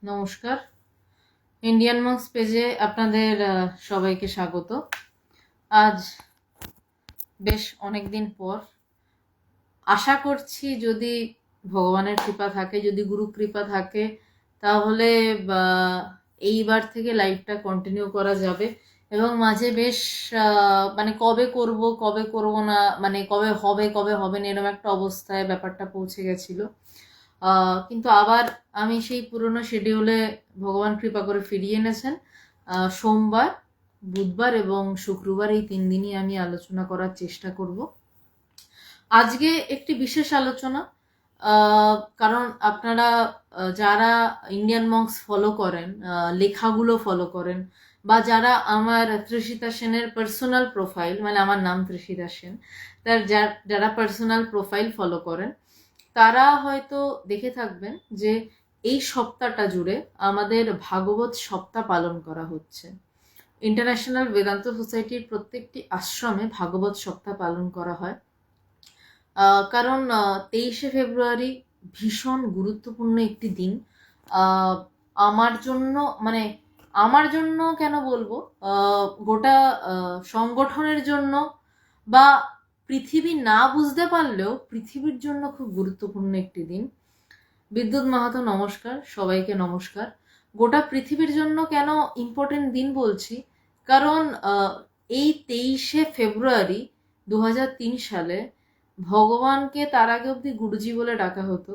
নমস্কার। Indian monks পেজে আপনাদের সবাইকে স্বাগত। আজ বেশ অনেক দিন পর আশা করছি যদি ভগবানের কৃপা থাকে, যদি গুরু কৃপা থাকে, তাহলে এইবার থেকে লাইভটা কন্টিনিউ করা যাবে। এবং মাঝে বেশ মানে কবে করব না, মানে কবে হবে না, এরকম একটা অবস্থায় ব্যাপারটা পৌঁছে গেছিল। কিন্তু আবার আমি সেই পুরনো শিডিউলে ভগবান কৃপা করে ফিরিয়ে এনেছেন। সোমবার, বুধবার এবং শুক্রবার এই 3 দিনই আমি আলোচনা করার চেষ্টা করব। আজকে একটি বিশেষ আলোচনা, কারণ আপনারা যারা ইন্ডিয়ান মংস ফলো করেন, লেখাগুলো ফলো করেন, বা যারা আমার তৃষিতা সেনের পার্সোনাল প্রোফাইল, মানে আমার নাম তৃষিতা সেন, তার যারা পার্সোনাল প্রোফাইল ফলো করেন, তারা হয়তো দেখে থাকবেন যে এই সপ্তাহটা জুড়ে আমাদের ভাগবত সপ্তাহ পালন করা হচ্ছে। ইন্টারন্যাশনাল বেদান্ত সোসাইটির প্রত্যেকটি আশ্রমে ভাগবত সপ্তাহ পালন করা হয়। কারণ 23শে ফেব্রুয়ারি ভীষণ গুরুত্বপূর্ণ একটি দিন। আমার জন্য, মানে আমার জন্য কেন বলবো, গোটা সংগঠনের জন্য, বা পৃথিবী না বুঝতে পারলেও পৃথিবীর জন্য খুব গুরুত্বপূর্ণ একটি দিন। বিদ্যুৎ মাহাতো নমস্কার, সবাইকে নমস্কার। গোটা পৃথিবীর জন্য কেন ইম্পর্টেন্ট দিন বলছি, কারণ এই 23শে ফেব্রুয়ারি 2003 সালে ভগবানকে তার আগে অব্দি গুরুজি বলে ডাকা হতো।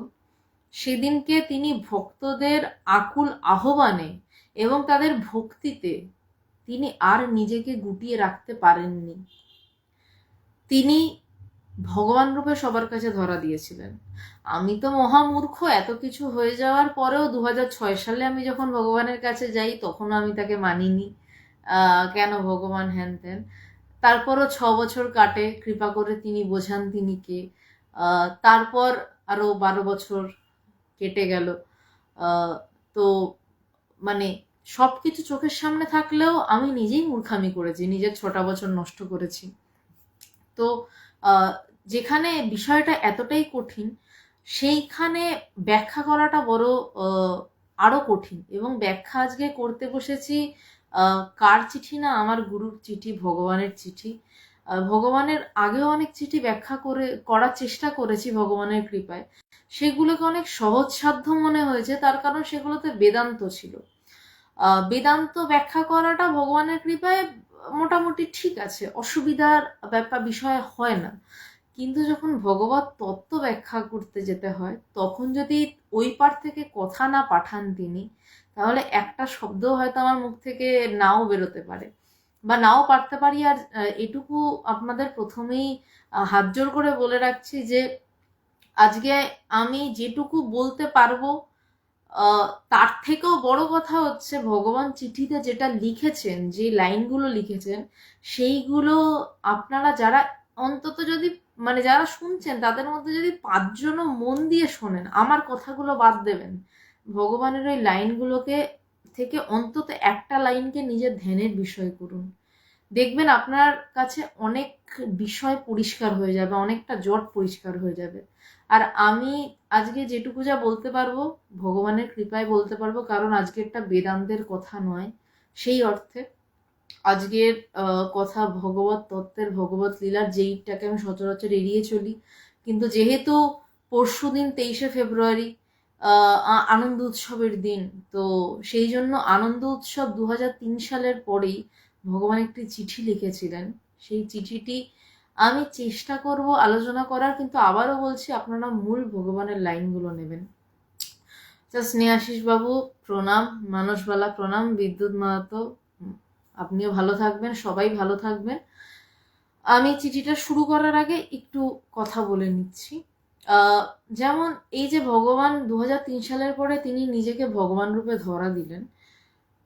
সেদিনকে তিনি ভক্তদের আকুল আহ্বানে এবং তাদের ভক্তিতে তিনি আর নিজেকে গুটিয়ে রাখতে পারেননি। তিনি ভগবান রূপে সবার কাছে ধরা দিয়েছিলেন। আমি তো মহামূর্খ, এত কিছু হয়ে যাওয়ার পরেও 2006 সালে আমি যখন ভগবানের কাছে যাই তখনও আমি তাকে মানিনি। কেন ভগবান হ্যান ত্যান। তারপরও 6 বছর কাটে, কৃপা করে তিনি বোঝান তিনি কে। তারপর আরো 12 বছর কেটে গেল। তো মানে সবকিছু চোখের সামনে থাকলেও আমি নিজেই মূর্খামি করেছি, নিজের 6টা বছর নষ্ট করেছি। তো যেখানে বিষয়টা এতটাই কঠিন, সেইখানে ব্যাখ্যা করাটা বড় আরো কঠিন। এবং ব্যাখ্যা আজকে করতে বসেছি কার চিঠি না, আমার গুরুর চিঠি, ভগবানের চিঠি। ভগবানের আগেও অনেক চিঠি ব্যাখ্যা করার চেষ্টা করেছি ভগবানের কৃপায়। সেগুলোকে অনেক সহজসাধ্য মনে হয়েছে, তার কারণ সেগুলোতে বেদান্ত ছিল। বেদান্ত ব্যাখ্যা করাটা ভগবানের কৃপায় মোটামুটি ঠিক আছে, অসুবিধার বিষয় হয় না। কিন্তু যখন ভগবত তত্ত্ব ব্যাখ্যা করতে যেতে হয়, তখন যদি ওই পার থেকে কথা না পাঠান তিনি, তাহলে একটা শব্দ হয়তো আমার মুখ থেকে নাও বেরোতে পারে, বা নাও পারতে পারি। আর এটুকু আপনাদের প্রথমেই হাত জোর করে বলে রাখছি যে আজকে আমি যেটুকু বলতে পারবো, তার থেকেও বড় কথা হচ্ছে ভগবান চিঠিতে যেটা লিখেছেন, যে লাইনগুলো লিখেছেন, সেইগুলো আপনারা যারা অন্তত যদি, মানে যারা শুনছেন তাদের মধ্যে যদি 5জনও মন দিয়ে শোনেন, আমার কথাগুলো বাদ দেবেন, ভগবানের ওই লাইনগুলোকে থেকে অন্তত একটা লাইনকে নিজের ধ্যানের বিষয় করুন। দেখবেন আপনার কাছে অনেক বিষয় পরিষ্কার হয়ে যাবে, অনেকটা জট পরিষ্কার হয়ে যাবে। আর আমি আজকে যেটুকু যা বলতে পারবো ভগবানের কৃপায় বলতে পারবো, কারণ আজকেরটা বেদান্তের কথা নয়। সেই অর্থে আজকের কথা ভগবত তত্ত্বের, ভগবত লীলার, যেইটাকে আমি সচরাচর এড়িয়ে চলি। কিন্তু যেহেতু পরশুদিন 23শে ফেব্রুয়ারি আনন্দ উৎসবের দিন, তো সেই জন্য আনন্দ উৎসব 2003 সালের পরেই ভগবান একটি চিঠি লিখেছিলেন। সেই চিঠিটি আমি চেষ্টা করব আলোচনা করার, কিন্তু আবারও বলছি আপনারা মূল ভগবানের লাইনগুলো নেবেন। স্নেহাশিস বাবু প্রণাম, মানসবালা প্রণাম, বিদ্যুৎ মাহাতো আপনিও ভালো থাকবেন, সবাই ভালো থাকবেন। আমি চিঠিটা শুরু করার আগে একটু কথা বলে নিচ্ছি। যেমন এই যে ভগবান 2003 সালের পরে তিনি নিজেকে ভগবান রূপে ধরা দিলেন,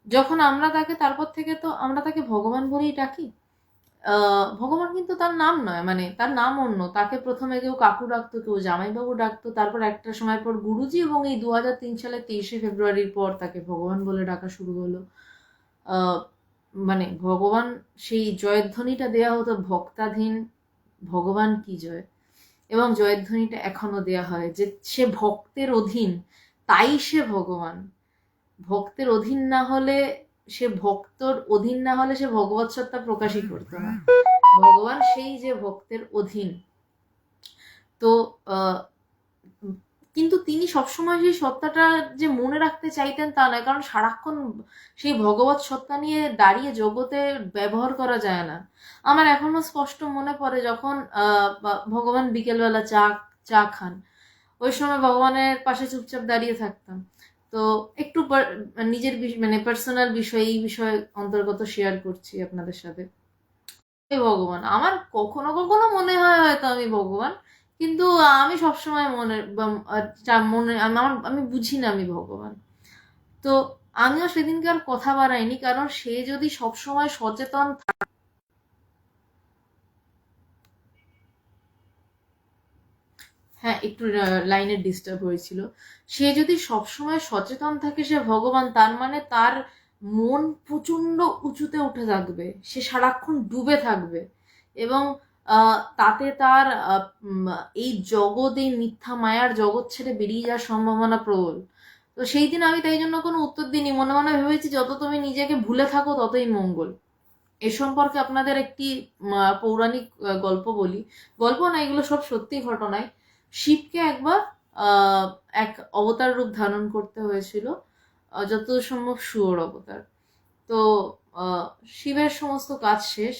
যখন আমরা তাকে, তারপর থেকে তো আমরা তাকে ভগবান বলেই ডাকি। ভগবান কিন্তু তার নাম নয়, মানে তার নাম অন্য। তাকে প্রথমে কেউ কাকু ডাকতো, কেউ জামাইবাবু ডাকতো, তারপর একটা সময় পর গুরুজি, এবং এই 2003 সালে 23শে ফেব্রুয়ারির পর তাকে ভগবান বলে ডাকা শুরু হলো। মানে ভগবান, সেই জয়ধ্বনিটা দেয়া হতো, ভক্তাধীন ভগবান কি জয়, এবং জয়ধ্বনিটা এখনো দেয়া হয় যে সে ভক্তের অধীন, তাই সে ভগবান। ভক্তের অধীন না হলে সে ভক্তর অধীন না হলে সে ভগবৎ সত্তা প্রকাশই করতো না। ভগবান সেই যে ভক্তের অধীন। তো কিন্তু তিনি সবসময় সেই সত্তাটা যে মনে রাখতে চাইতেন তা নয়, কারণ সারাক্ষণ সেই ভগবৎ সত্তা নিয়ে দাঁড়িয়ে জগতে ব্যবহার করা যায় না। আমার এখনো স্পষ্ট মনে পড়ে যখন ভগবান বিকেলবেলা চা খান, ওই সময় ভগবানের পাশে চুপচাপ দাঁড়িয়ে থাকতাম। তো একটু নিজের মানে পার্সোনাল বিষয়, এই বিষয়ে অন্তর্গত শেয়ার করছি আপনাদের সাথে। ভগবান আমার কখনো কখনো মনে হয় হয়তো আমি ভগবান, কিন্তু আমি সবসময় আমি বুঝি না আমি ভগবান। তো আমিও সেদিনকে আর কথা বাড়াইনি, কারণ সে যদি সবসময় সচেতন, হ্যাঁ একটু লাইনের ডিস্টার্ব হয়েছিল, সে যদি সবসময় সচেতন থাকে সে ভগবান, তার মানে তার মন প্রচন্ড উঁচুতে উঠে থাকবে, সে সারাক্ষণ ডুবে থাকবে, এবং তাতে তার এই জগৎ, এই মিথ্যা মায়ার জগৎ ছেড়ে বেরিয়ে যাওয়ার সম্ভাবনা প্রবল। তো সেই দিন আমি তাই জন্য কোনো উত্তর দিইনি, মনে মনে ভেবেছি যত তুমি নিজেকে ভুলে থাকো ততই মঙ্গল। এ সম্পর্কে আপনাদের একটি পৌরাণিক গল্প বলি। গল্প না, এগুলো সব সত্যি ঘটনায়। শিবকে একবার এক অবতার রূপ ধারণ করতে হয়েছিল, যতদূর সম্ভব শুয়োর অবতার। তো শিবের সমস্ত কাজ শেষ,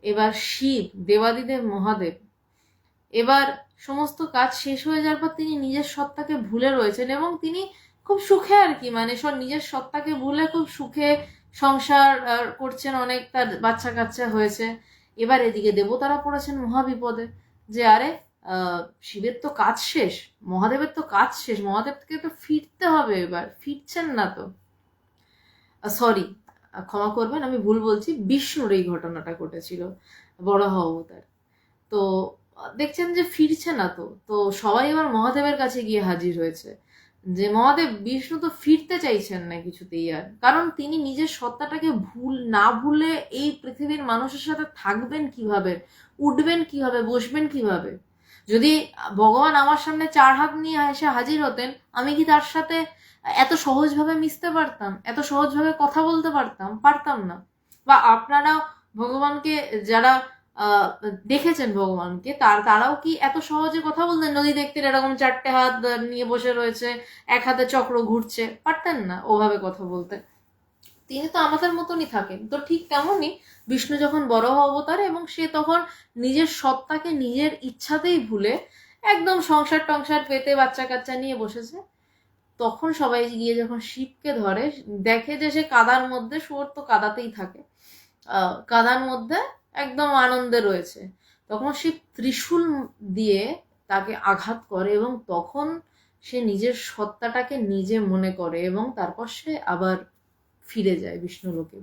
এবার শিব দেবাদিদেব মহাদেব, এবার সমস্ত কাজ শেষ হয়ে যাওয়ার পর তিনি নিজের সত্তাকে ভুলে রয়েছেন, এবং তিনি খুব সুখে আর কি, মানে সব নিজের সত্তাকে ভুলে খুব সুখে সংসার করছেন, অনেক তার বাচ্চা কাচ্চা হয়েছে। এবার এদিকে দেবতারা পড়েছেন মহাবিপদে, যে আরে শিবের তো কাজ শেষ, মহাদেবের তো কাজ শেষ, মহাদেবকে তো ফিরতে হবে, এবার ফিরছেন না তো। সরি, ক্ষমা করবেন, আমি ভুল বলছি, বিষ্ণুর এই ঘটনাটা ঘটেছিল, বরাহ অবতার। তো দেখছেন যে ফিরছে না, তো তো সবাই এবার মহাদেবের কাছে গিয়ে হাজির হয়েছে, যে মহাদেব, বিষ্ণু তো ফিরতে চাইছেন না কিছুতেই আর, কারণ তিনি নিজের সত্তাটাকে না ভুলে এই পৃথিবীর মানুষের সাথে থাকবেন কিভাবে, উঠবেন কিভাবে, বসবেন কিভাবে। যদি ভগবান আমার সামনে 4 হাত নিয়ে এসে হাজির হতেন, আমি কি তার সাথে এত সহজভাবে মিশতে পারতাম, এত সহজভাবে কথা বলতে পারতাম না। বা আপনারা ভগবানকে যারা দেখেছেন ভগবানকে, তারাও কি এত সহজে কথা বলতেন? নদী দেখতেন এরকম 4টে হাত নিয়ে বসে রয়েছে, এক হাতে চক্র ঘুরছে, পারতেন না ওভাবে কথা বলতে। তিনি তো আমাদের মতনই থাকেন। তো ঠিক তেমনই বিষ্ণু যখন বরাহ অবতার, এবং সে তখন নিজের সত্তাকে নিজের ইচ্ছাতেই ভুলে একদম সংসার টংসার পেতে বাচ্চা কাচ্চা নিয়ে বসেছে, তখন সবাই গিয়ে যখন শিবকে ধরে, দেখে যে সে কাদার মধ্যে, শুয়োর তো কাদাতেই থাকে, কাদার মধ্যে একদম আনন্দে রয়েছে, তখন শিব ত্রিশূল দিয়ে তাকে আঘাত করে, এবং তখন সে নিজের সত্তাটাকে নিজে মনে করে, এবং তারপর সে আবার ফিরে যায় বিষ্ণুলোকে।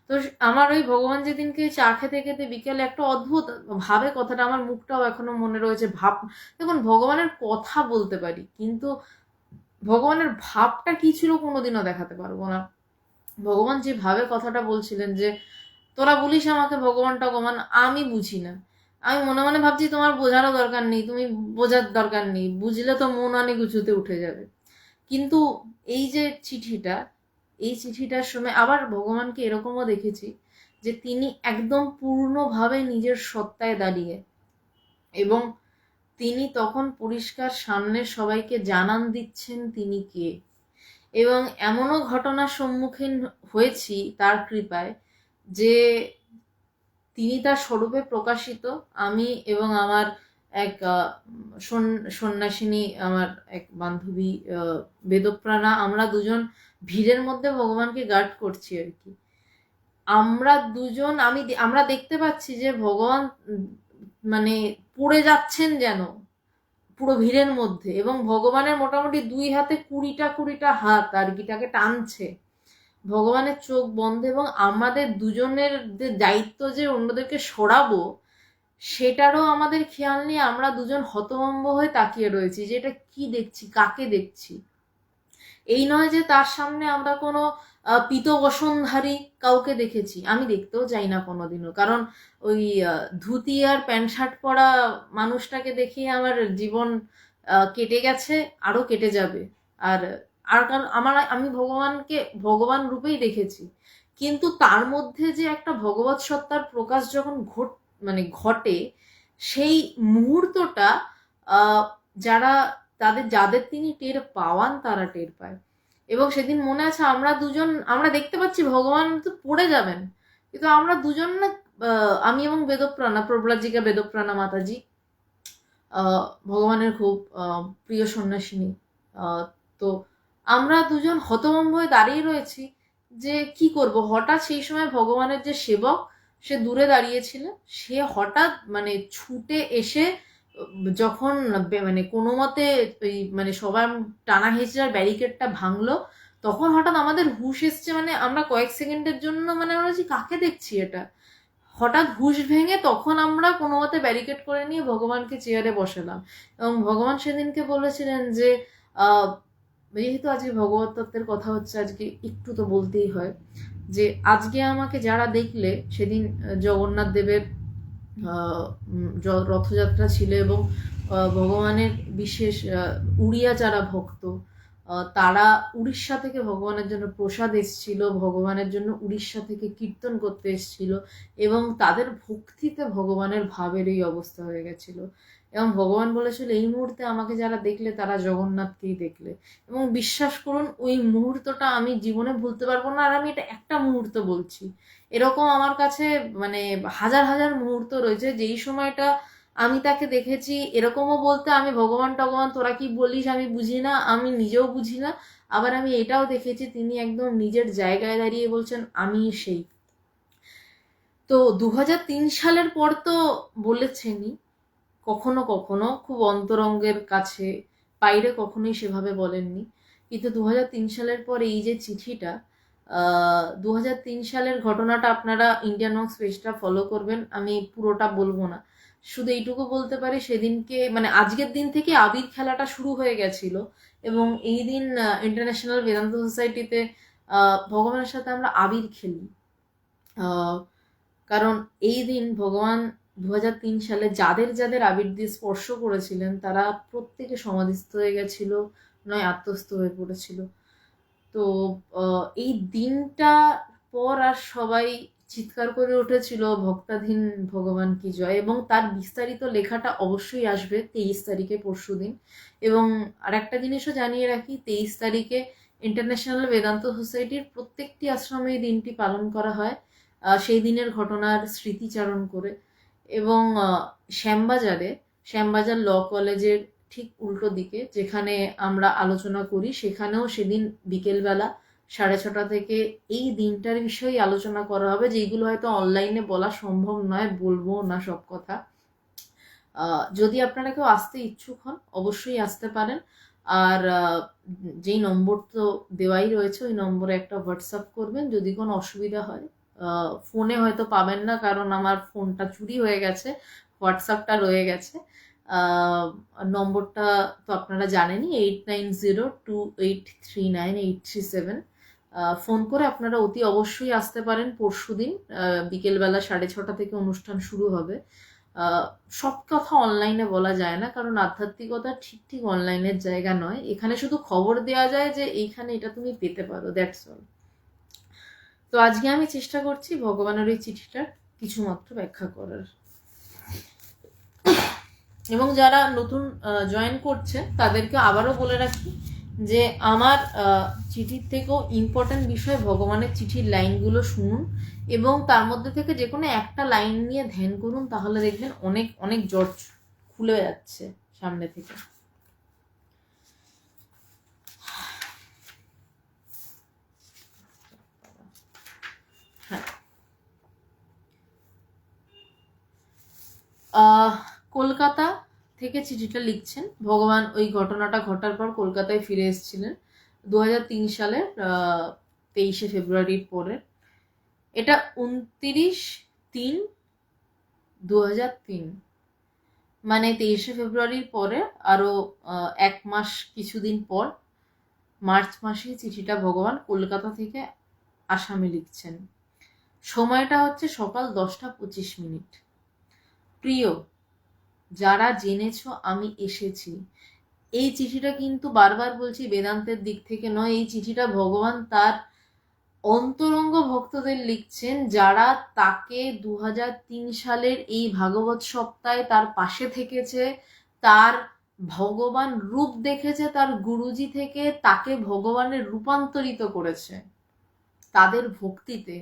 তো আমার ওই ভগবান যেদিনকে চা খেতে খেতে বিকেলে একটা অদ্ভুত ভাবে কথাটা, আমার মুখটাও এখনো মনে রয়েছে, দেখুন ভগবানের কথা বলতে পারি, কিন্তু ভগবানের ভাবটা কি ছিল কোনোদিনও দেখাতে পারবো না। ভগবান যেভাবে কথাটা বলছিলেন, যে তোরা বলিস আমাকে ভগবান টগবান, আমি বুঝি না, আমি মনে মনে ভাবছি তোমার বোঝারও দরকার নেই, তুমি বোঝার দরকার নেই, বুঝলে তো মন অনেক উঁচুতে উঠে যাবে। কিন্তু এই যে চিঠিটা, এই চিঠিটার সময় আবার ভগবানকে এরকমও দেখেছি যে তিনি একদম পূর্ণভাবে নিজের সত্তায় দাঁড়িয়ে, এবং তিনি তখন পরিষ্কার সামনে সবাইকে জানান দিচ্ছেন তিনি কে। এবং এমনও ঘটনার সম্মুখীন হয়েছি তার কৃপায়, যে তিনি তার স্বরূপে প্রকাশিত, আমি এবং আমার এক সন্ন্যাসিনী, আমার এক বান্ধবী বেদপ্রাণা, আমরা দুজন ভিড়ের মধ্যে ভগবানকে গার্ড করছি আর কি। আমরা দুজন আমরা দেখতে পাচ্ছি যে ভগবান মানে পড়ে যাচ্ছেন যেন পুরো ভিড়ের মধ্যে, এবং ভগবানের মোটামুটি 2 হাতে 20টা হাত আর কি তাকে টানছে, ভগবানের চোখ বন্ধ, এবং আমাদের দুজনের যে দায়িত্ব যে অন্যদেরকে সরাবো, সেটারও আমাদের খেয়াল নেই, আমরা দুজন হতভম্ব হয়ে তাকিয়ে রয়েছি যে এটা কি দেখছি, কাকে দেখছি। এই নয় যে তার সামনে আমরা কোনো পীতবসনধারী কাউকে দেখেছি, আমি দেখতেও চাই না কোনোদিনও, কারণ ওই ধুতি আর প্যান্ট শার্ট পরা মানুষটাকে দেখে আমার জীবন কেটে গেছে, আরো কেটে যাবে। আর আর কারণ আমি ভগবানকে ভগবান রূপেই দেখেছি, কিন্তু তার মধ্যে যে একটা ভগবৎ সত্তার প্রকাশ যখন ঘটে, সেই মুহূর্তটা যারা যাদের তিনি টের পাওয়ান তারা টের পায়। এবং সেদিন মনে আছে আমরা দেখতে পাচ্ছি ভগবান তো পড়ে যাবেন, কিন্তু আমরা দুজন না, আমি এবং বেদপ্রাণা, প্রব্রাজিকা বেদপ্রাণা মাতাজি, ভগবানের খুব প্রিয় সন্ন্যাসিনী, তো আমরা দুজন হতভম্ব হয়ে দাঁড়িয়ে রয়েছি যে কি করব। হঠাৎ সেই সময় ভগবানের যে সেবক, সে দূরে দাঁড়িয়েছিল, সে হঠাৎ ছুটে এসে যখন কোনো মতে ওই সবার টানা হেঁচড়ার ব্যারিকেডটা ভাঙলো, তখন হঠাৎ আমাদের হুঁশ এসছে। আমরা কয়েক সেকেন্ডের জন্য আমরা বলছি কাকে দেখছি এটা, হঠাৎ হুঁশ ভেঙে তখন আমরা কোনো মতে ব্যারিকেড করে নিয়ে ভগবানকে চেয়ারে বসালাম। এবং ভগবান সেদিনকে বলেছিলেন যে যেহেতু আজকে ভগবত তত্ত্বের কথা হচ্ছে, আজকে একটু তো বলতেই হয় যে আজকে আমাকে যারা দেখলে, সেদিন জগন্নাথ দেবের রথযাত্রা ছিল এবং ভগবানের বিশেষ উড়িয়া যারা ভক্ত, তারা উড়িষ্যা থেকে ভগবানের জন্য প্রসাদ এসেছিল, ভগবানের জন্য উড়িষ্যা থেকে কীর্তন করতে এসেছিল, এবং তাদের ভক্তিতে ভগবানের ভাবের এই অবস্থা হয়ে গেছিল। এবং ভগবান বলেছিল এই মুহূর্তে আমাকে যারা দেখলে তারা জগন্নাথকেই দেখলে। এবং বিশ্বাস করুন, ওই মুহূর্তটা আমি জীবনে ভুলতে পারবো না। আর আমি এটা একটা মুহূর্ত বলছি, এরকম আমার কাছে হাজার হাজার মুহূর্ত রয়েছে যেই সময়টা আমি তাকে দেখেছি। এরকমও বলতে, আমি ভগবান টগবান তোরা কি বলিস আমি বুঝি না, আমি নিজেও বুঝি না। আবার আমি এটাও দেখেছি তিনি একদম নিজের জায়গায় দাঁড়িয়ে বলছেন আমি সেই। তো 2003 সালের পর তো বলেছেনই, কখনো কখনো খুব অন্তরঙ্গের কাছে, বাইরে কখনোই সেভাবে বলেননি। কিন্তু 2003 সালের পর এই যে চিঠিটা, 2003 সালের ঘটনাটা আপনারা ইন্ডিয়ান মঙ্কস পেজটা ফলো করবেন, আমি পুরোটা বলবো না। শুধু এইটুকু বলতে পারি, সেদিনকে আজকের দিন থেকে আবির খেলাটা শুরু হয়ে গেছিল। এবং এই দিন ইন্টারন্যাশনাল বেদান্ত সোসাইটিতে ভগবানের সাথে আমরা আবির খেলি। কারণ এই দিন ভগবান 2003 সালে যাদের যাদের আবির দিয়ে স্পর্শ করেছিলেন, তারা প্রত্যেকে সমাধিস্থ হয়ে গেছিল, নয় আত্মস্থ হয়ে পড়েছিল। তো এই দিনটা পর আর সবাই চিৎকার করে উঠেছিল ভক্তাধীন ভগবান কি জয়। এবং তার বিস্তারিত লেখাটা অবশ্যই আসবে 23 তারিখে, পরশু দিন। এবং আর একটা জিনিসও জানিয়ে রাখি, 23 তারিখে ইন্টারন্যাশনাল বেদান্ত সোসাইটির প্রত্যেকটি আশ্রমে এই দিনটি পালন করা হয়, সেই দিনের ঘটনার স্মৃতিচারণ করে। এবং শ্যামবাজার ল কলেজের ঠিক উল্টো দিকে যেখানে আমরা আলোচনা করি, সেখানেও সেদিন বিকেলবেলা 6:30 থেকে এই দিনটার বিষয়ে আলোচনা করা হবে, যেগুলো হয়তো অনলাইনে বলা সম্ভব নয়, বলবো না সব কথা। যদি আপনারা কেউ আসতে ইচ্ছুক হন অবশ্যই আসতে পারেন। আর যেই নম্বর তো দেওয়াই রয়েছে, ওই নম্বরে একটা হোয়াটসঅ্যাপ করবেন যদি কোনো অসুবিধা হয়। ফোনে হয়তো পাবেন না, কারণ আমার ফোনটা চুরি হয়ে গেছে, হোয়াটসঅ্যাপটা রয়ে গেছে। নম্বরটা তো আপনারা জানেনই, 8902839837। ফোন করে আপনারা অতি অবশ্যই আসতে পারেন। পরশুদিন বিকেলবেলা 6:30 থেকে অনুষ্ঠান শুরু হবে। সব কথা অনলাইনে বলা যায় না, কারণ আধ্যাত্মিকতা ঠিক অনলাইনের জায়গা নয়। এখানে শুধু খবর দেওয়া যায় যে এইখানে এটা তুমি পেতে পারো, দ্যাটস অল। তো আজকে আমি চেষ্টা করছি ভগবানের ওই চিঠিটার কিছুমাত্র ব্যাখ্যা করার। এবং যারা নতুন জয়েন করছে তাদেরকে আবারও বলে রাখি যে আমার চিঠির থেকেও ইম্পর্টেন্ট বিষয় ভগবানের চিঠির লাইনগুলো শুনুন, এবং তার মধ্যে থেকে যে কোনো একটা লাইন নিয়ে ধ্যান করুন, তাহলে দেখবেন অনেক অনেক জট খুলে যাচ্ছে সামনে থেকে। কলকাতা থেকে চিঠিটা লিখছেন। ভগবান ওই ঘটনাটা ঘটার পর কলকাতায় ফিরে এসেছিলেন 2003 সালের 23শে ফেব্রুয়ারির পরে। এটা 29/3/2003, 23শে ফেব্রুয়ারির পরে আরো 1 মাস কিছুদিন পর মার্চ মাসে চিঠিটা ভগবান কলকাতা থেকে আসামে লিখছেন। সময়টা হচ্ছে সকাল 10টা 25 মিনিট। প্রিয়, যারা জেনেছ আমি এসেছি, এই চিঠিটা কিন্তু বারবার বলছি বেদান্তের দিক থেকে নয়, এই চিঠিটা ভগবান তার অন্তরঙ্গ ভক্তদের লিখছেন, যারা তাকে 2003 সালের এই ভাগবত সপ্তাহে তার পাশে থেকেছে, তার ভগবান রূপ দেখেছে, তার গুরুজি থেকে তাকে ভগবানের রূপান্তরিত করেছে তাদের ভক্তিতে,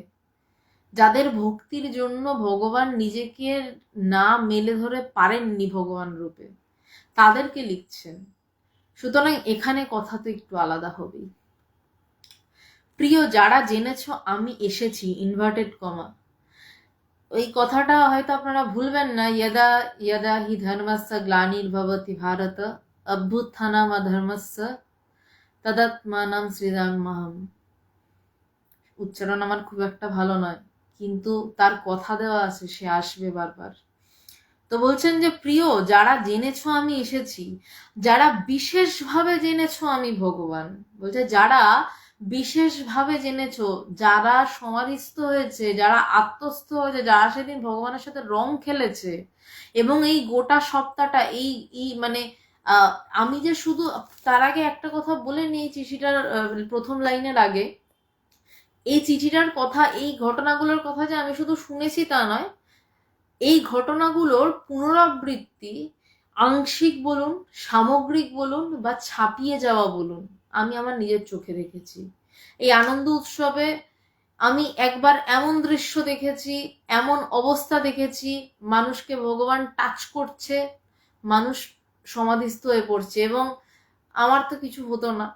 যাদের ভক্তির জন্য ভগবান নিজেকে না মেলে ধরে পারেননি ভগবান রূপে, তাদেরকে লিখছেন। সুতরাং এখানে কথা তো একটু আলাদা হবেই। প্রিয়, যারা জেনেছ আমি এসেছি, ইনভার্টেড কমা, ওই কথাটা হয়তো আপনারা ভুলবেন না, यदा यदा हि धर्मस्य ग्लानिर्भवति भारत अभ्युत्थानम् अधर्मस्य तदात्मानं सृजाम्यहम्। উচ্চারণ আমার খুব একটা ভালো নয়, কিন্তু তার কথা দেওয়া আছে, সে আসবে বারবার। তো বলছেন যে প্রিয়, যারা জেনেছ আমি এসেছি, যারা বিশেষভাবে জেনেছ আমি ভগবান, বলছে যারা বিশেষভাবে জেনেছ, যারা সমাধিস্থ হয়েছে, যারা আত্মস্থ হয়েছে, যারা সেদিন ভগবানের সাথে রং খেলেছে, এবং এই গোটা সপ্তাহটা এই মানে আমি যে শুধু, তার আগে একটা কথা বলে নিই, চিঠিটার প্রথম লাইনের আগে, এই চিঠিটার কথা, এই ঘটনাগুলোর কথা যে আমি শুধু শুনেছি তা নয়, এই ঘটনাগুলোর পুনরাবৃত্তি আংশিক বলুন, সামগ্রিক বলুন, বা ছাপিয়ে যাওয়া বলুন, আমি আমার নিজের চোখে দেখেছি। এই আনন্দ উৎসবে আমি একবার এমন দৃশ্য দেখেছি, এমন অবস্থা দেখেছি, মানুষকে ভগবান টাচ করছে, মানুষ সমাধিস্থ হয়ে পড়ছে, এবং আমার তো কিছু হতো না,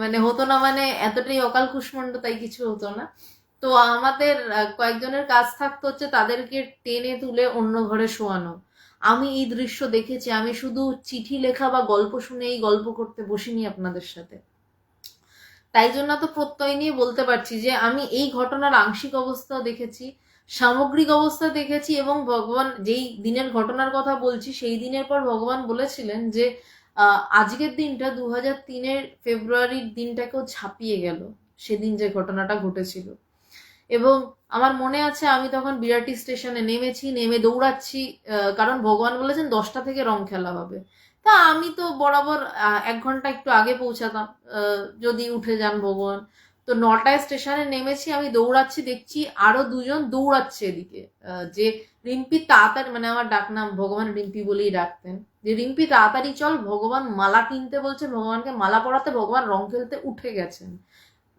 মানে হতো না মানে এতটাই অকাল কুষ্মাণ্ড, তাই কিছু হতো না। তো আমাদের কয়েকজনের কাজ থাকতো হচ্ছে তাদেরকে টেনে তুলে অন্য ঘরে শোয়ানো। আমি এই দৃশ্য দেখেছি, আমি শুধু চিঠি লেখা বা গল্প শুনে এই গল্প করতে বসিনি আপনাদের সাথে। তাই জন্য তো প্রত্যয় নিয়ে বলতে পারছি যে আমি এই ঘটনার আংশিক অবস্থা দেখেছি, সামগ্রিক অবস্থা দেখেছি, এবং ভগবান যেই দিনের ঘটনার কথা বলছি, সেই দিনের পর ভগবান বলেছিলেন যে আজকের দিনটা 2003-এর ফেব্রুয়ারির দিনটাকেও ছাপিয়ে গেল, সেদিন যে ঘটনাটা ঘটেছিল। এবং আমার মনে আছে আমি তখন বিরাটি স্টেশনে নেমেছি, নেমে দৌড়াচ্ছি, কারণ ভগবান বলেছেন 10টা থেকে রং খেলা হবে। তা আমি তো বরাবর 1 ঘন্টা একটু আগে পৌঁছাতাম, যদি উঠে যান ভগবান। তো 9টায় স্টেশনে নেমেছি, আমি দৌড়াচ্ছি, দেখছি আরো দুজন দৌড়াচ্ছে এদিকে, যে রিম্পি তাড়াতাড়ি, মানে আমার ডাকনাম ভগবান রিম্পি বলেই ডাকতেন, যে রিম্পি তাড়াতাড়ি চল, ভগবান মালা কিনতে বলছে, ভগবানকে মালা পরাতে, ভগবান রং খেলতে উঠে গেছেন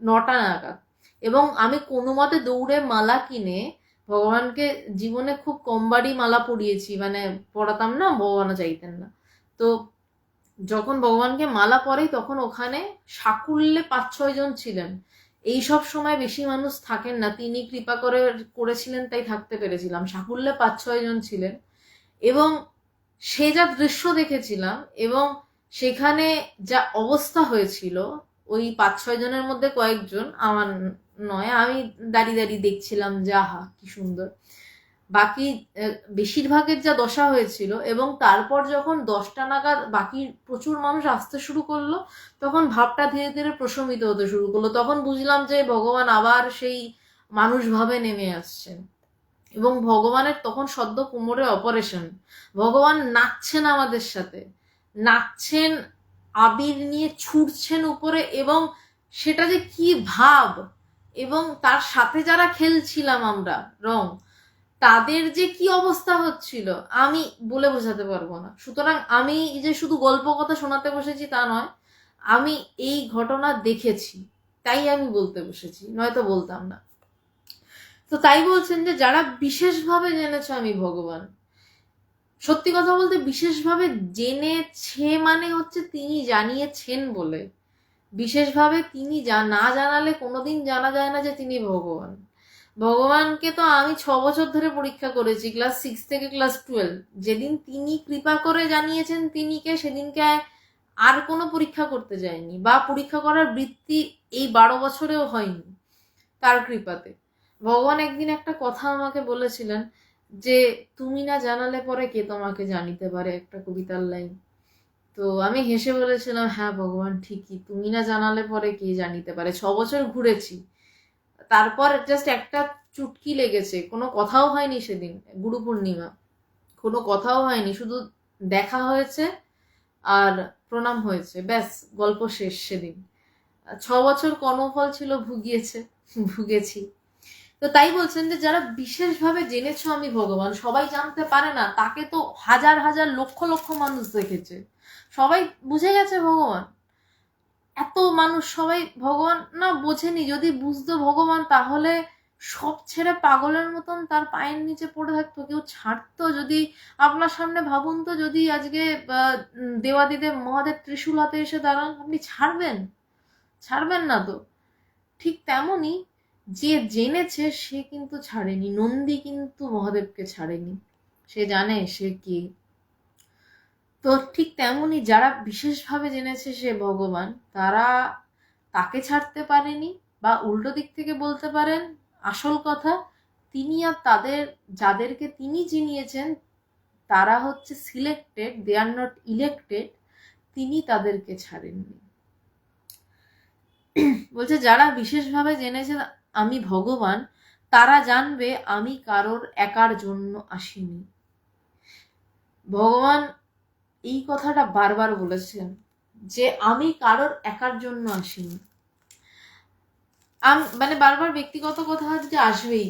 9টা নাগাদ। এবং আমি কোনো মতে দৌড়ে মালা কিনে, ভগবানকে জীবনে খুব কমবারই মালা পরিয়েছি, মানে পরাতাম না, ভগবানও চাইতেন না। তো যখন ভগবানকে মালা পরাই, তখন ওখানে সাকুল্যে 5-6 জন ছিলেন। এই সব সময় বেশি মানুষ থাকেন না, তিনি কৃপা করেছিলেন তাই থাকতে পেরেছিলাম। সাকুল্যে 5-6 জন ছিলেন, এবং সে যা দৃশ্য দেখেছিলাম, এবং সেখানে যা অবস্থা হয়েছিল, ওই 5-6 জনের মধ্যে কয়েকজন আমার নয়, আমি দাঁড়িয়ে দাঁড়িয়ে দেখছিলাম যে আহা কি সুন্দর। বাকি বেশিরভাগের যা দশা হয়েছিল, এবং তারপর যখন 10টা নাগাদ বাকি প্রচুর মানুষ আসতে শুরু করলো, তখন ভাবটা ধীরে ধীরে প্রশমিত হতে শুরু করলো। তখন বুঝলাম যে ভগবান আবার সেই মানুষ ভাবে নেমে আসছেন, এবং ভগবানের তখন সদ্য কোমরে অপারেশন, ভগবান নাচছেন আমাদের সাথে, নাচছেন, আবির নিয়ে ছুটছেন উপরে, এবং সেটা যে কি ভাব, এবং তার সাথে যারা খেলছিলাম আমরা রং, তাদের যে কি অবস্থা হচ্ছিল আমি বলে বোঝাতে পারবো না। সুতরাং আমি যে শুধু গল্প কথা শোনাতে বসেছি তা নয়, আমি এই ঘটনা দেখেছি, তাই আমি বলতে বসেছি, নয়তো বলতাম না। তো তাই বলছেন যে যারা বিশেষভাবে জেনেছ আমি ভগবান, সত্যি কথা বলতে বিশেষভাবে জেনেছে মানে হচ্ছে তিনি জানিয়েছেন বলে। বিশেষভাবে তিনি না জানালে কোনোদিন জানা যায় না যে তিনি ভগবান। ভগবানকে তো আমি 6 বছর ধরে পরীক্ষা করেছি, ক্লাস 6 থেকে ক্লাস 12। যেদিন তিনি কৃপা করে জানিয়েছেন তিনিকে, সেদিনকে আর কোনো পরীক্ষা করতে যায়নি, বা পরীক্ষা করার বৃত্তি এই 12 বছরেও হয়নি তার কৃপাতে। ভগবান একদিন একটা কথা আমাকে বলেছিলেন যে তুমি না জানালে পরে কে তোমাকে জানিতে পারে, একটা কবিতার লাইন। তো আমি হেসে বলেছিলাম হ্যাঁ ভগবান ঠিকই, তুমি না জানালে পরে কে জানিতে পারে। 6 বছর ঘুরেছি, তারপর জাস্ট একটা চুটকি লেগেছে, কোনো কথাও হয়নি সেদিন গুরু পূর্ণিমা, কোনো কথাও হয়নি, শুধু দেখা হয়েছে, আর প্রণাম হয়েছে, ব্যাস গল্প শেষ। সেদিন 6 বছর কর্মফল ছিল, ভুগেছি। তো তাই বলছেন যে যারা বিশেষভাবে জেনেছো আমি ভগবান, সবাই জানতে পারে না, তাকে তো হাজার হাজার লক্ষ লক্ষ মানুষ দেখেছে, সবাই বুঝে গেছে ভগবান। এত মানুষ সবাই ভগবান না বোঝেনি, যদি বুঝতো ভগবান তাহলে সব ছেড়ে পাগলের মতন তার পায়ের নিচে পড়ে থাকতো, কেউ ছাড়তো? যদি আপনার সামনে ভাবুন তো, যদি আজকে দেবাদিদেব মহাদেব ত্রিশূল হাতে এসে দাঁড়ান, আপনি ছাড়বেন? ছাড়বেন না তো। ঠিক তেমনই যে জেনেছে সে কিন্তু ছাড়েনি, নন্দী কিন্তু মহাদেবকে ছাড়েনি, সে জানে সে কি। তো ঠিক তেমনই যারা বিশেষভাবে জেনেছে সে ভগবান, তারা তাকে ছাড়তে পারেনি, বা উল্টো দিক থেকে বলতে পারেন আসল কথা, তিনি আর তাদের যাদেরকে তিনি চিনিয়েছেন তারা হচ্ছে selected, they are not elected, তিনি তাদেরকে ছাড়েননি। বলছে যারা বিশেষভাবে জেনেছে আমি ভগবান, তারা জানবে আমি কারোর একার জন্য আসিনি। ভগবান এই কথাটা বারবার বলেছেন যে আমি কারোর একার জন্য আসিনি। মানে বারবার ব্যক্তিগত কথা যে আসবেই।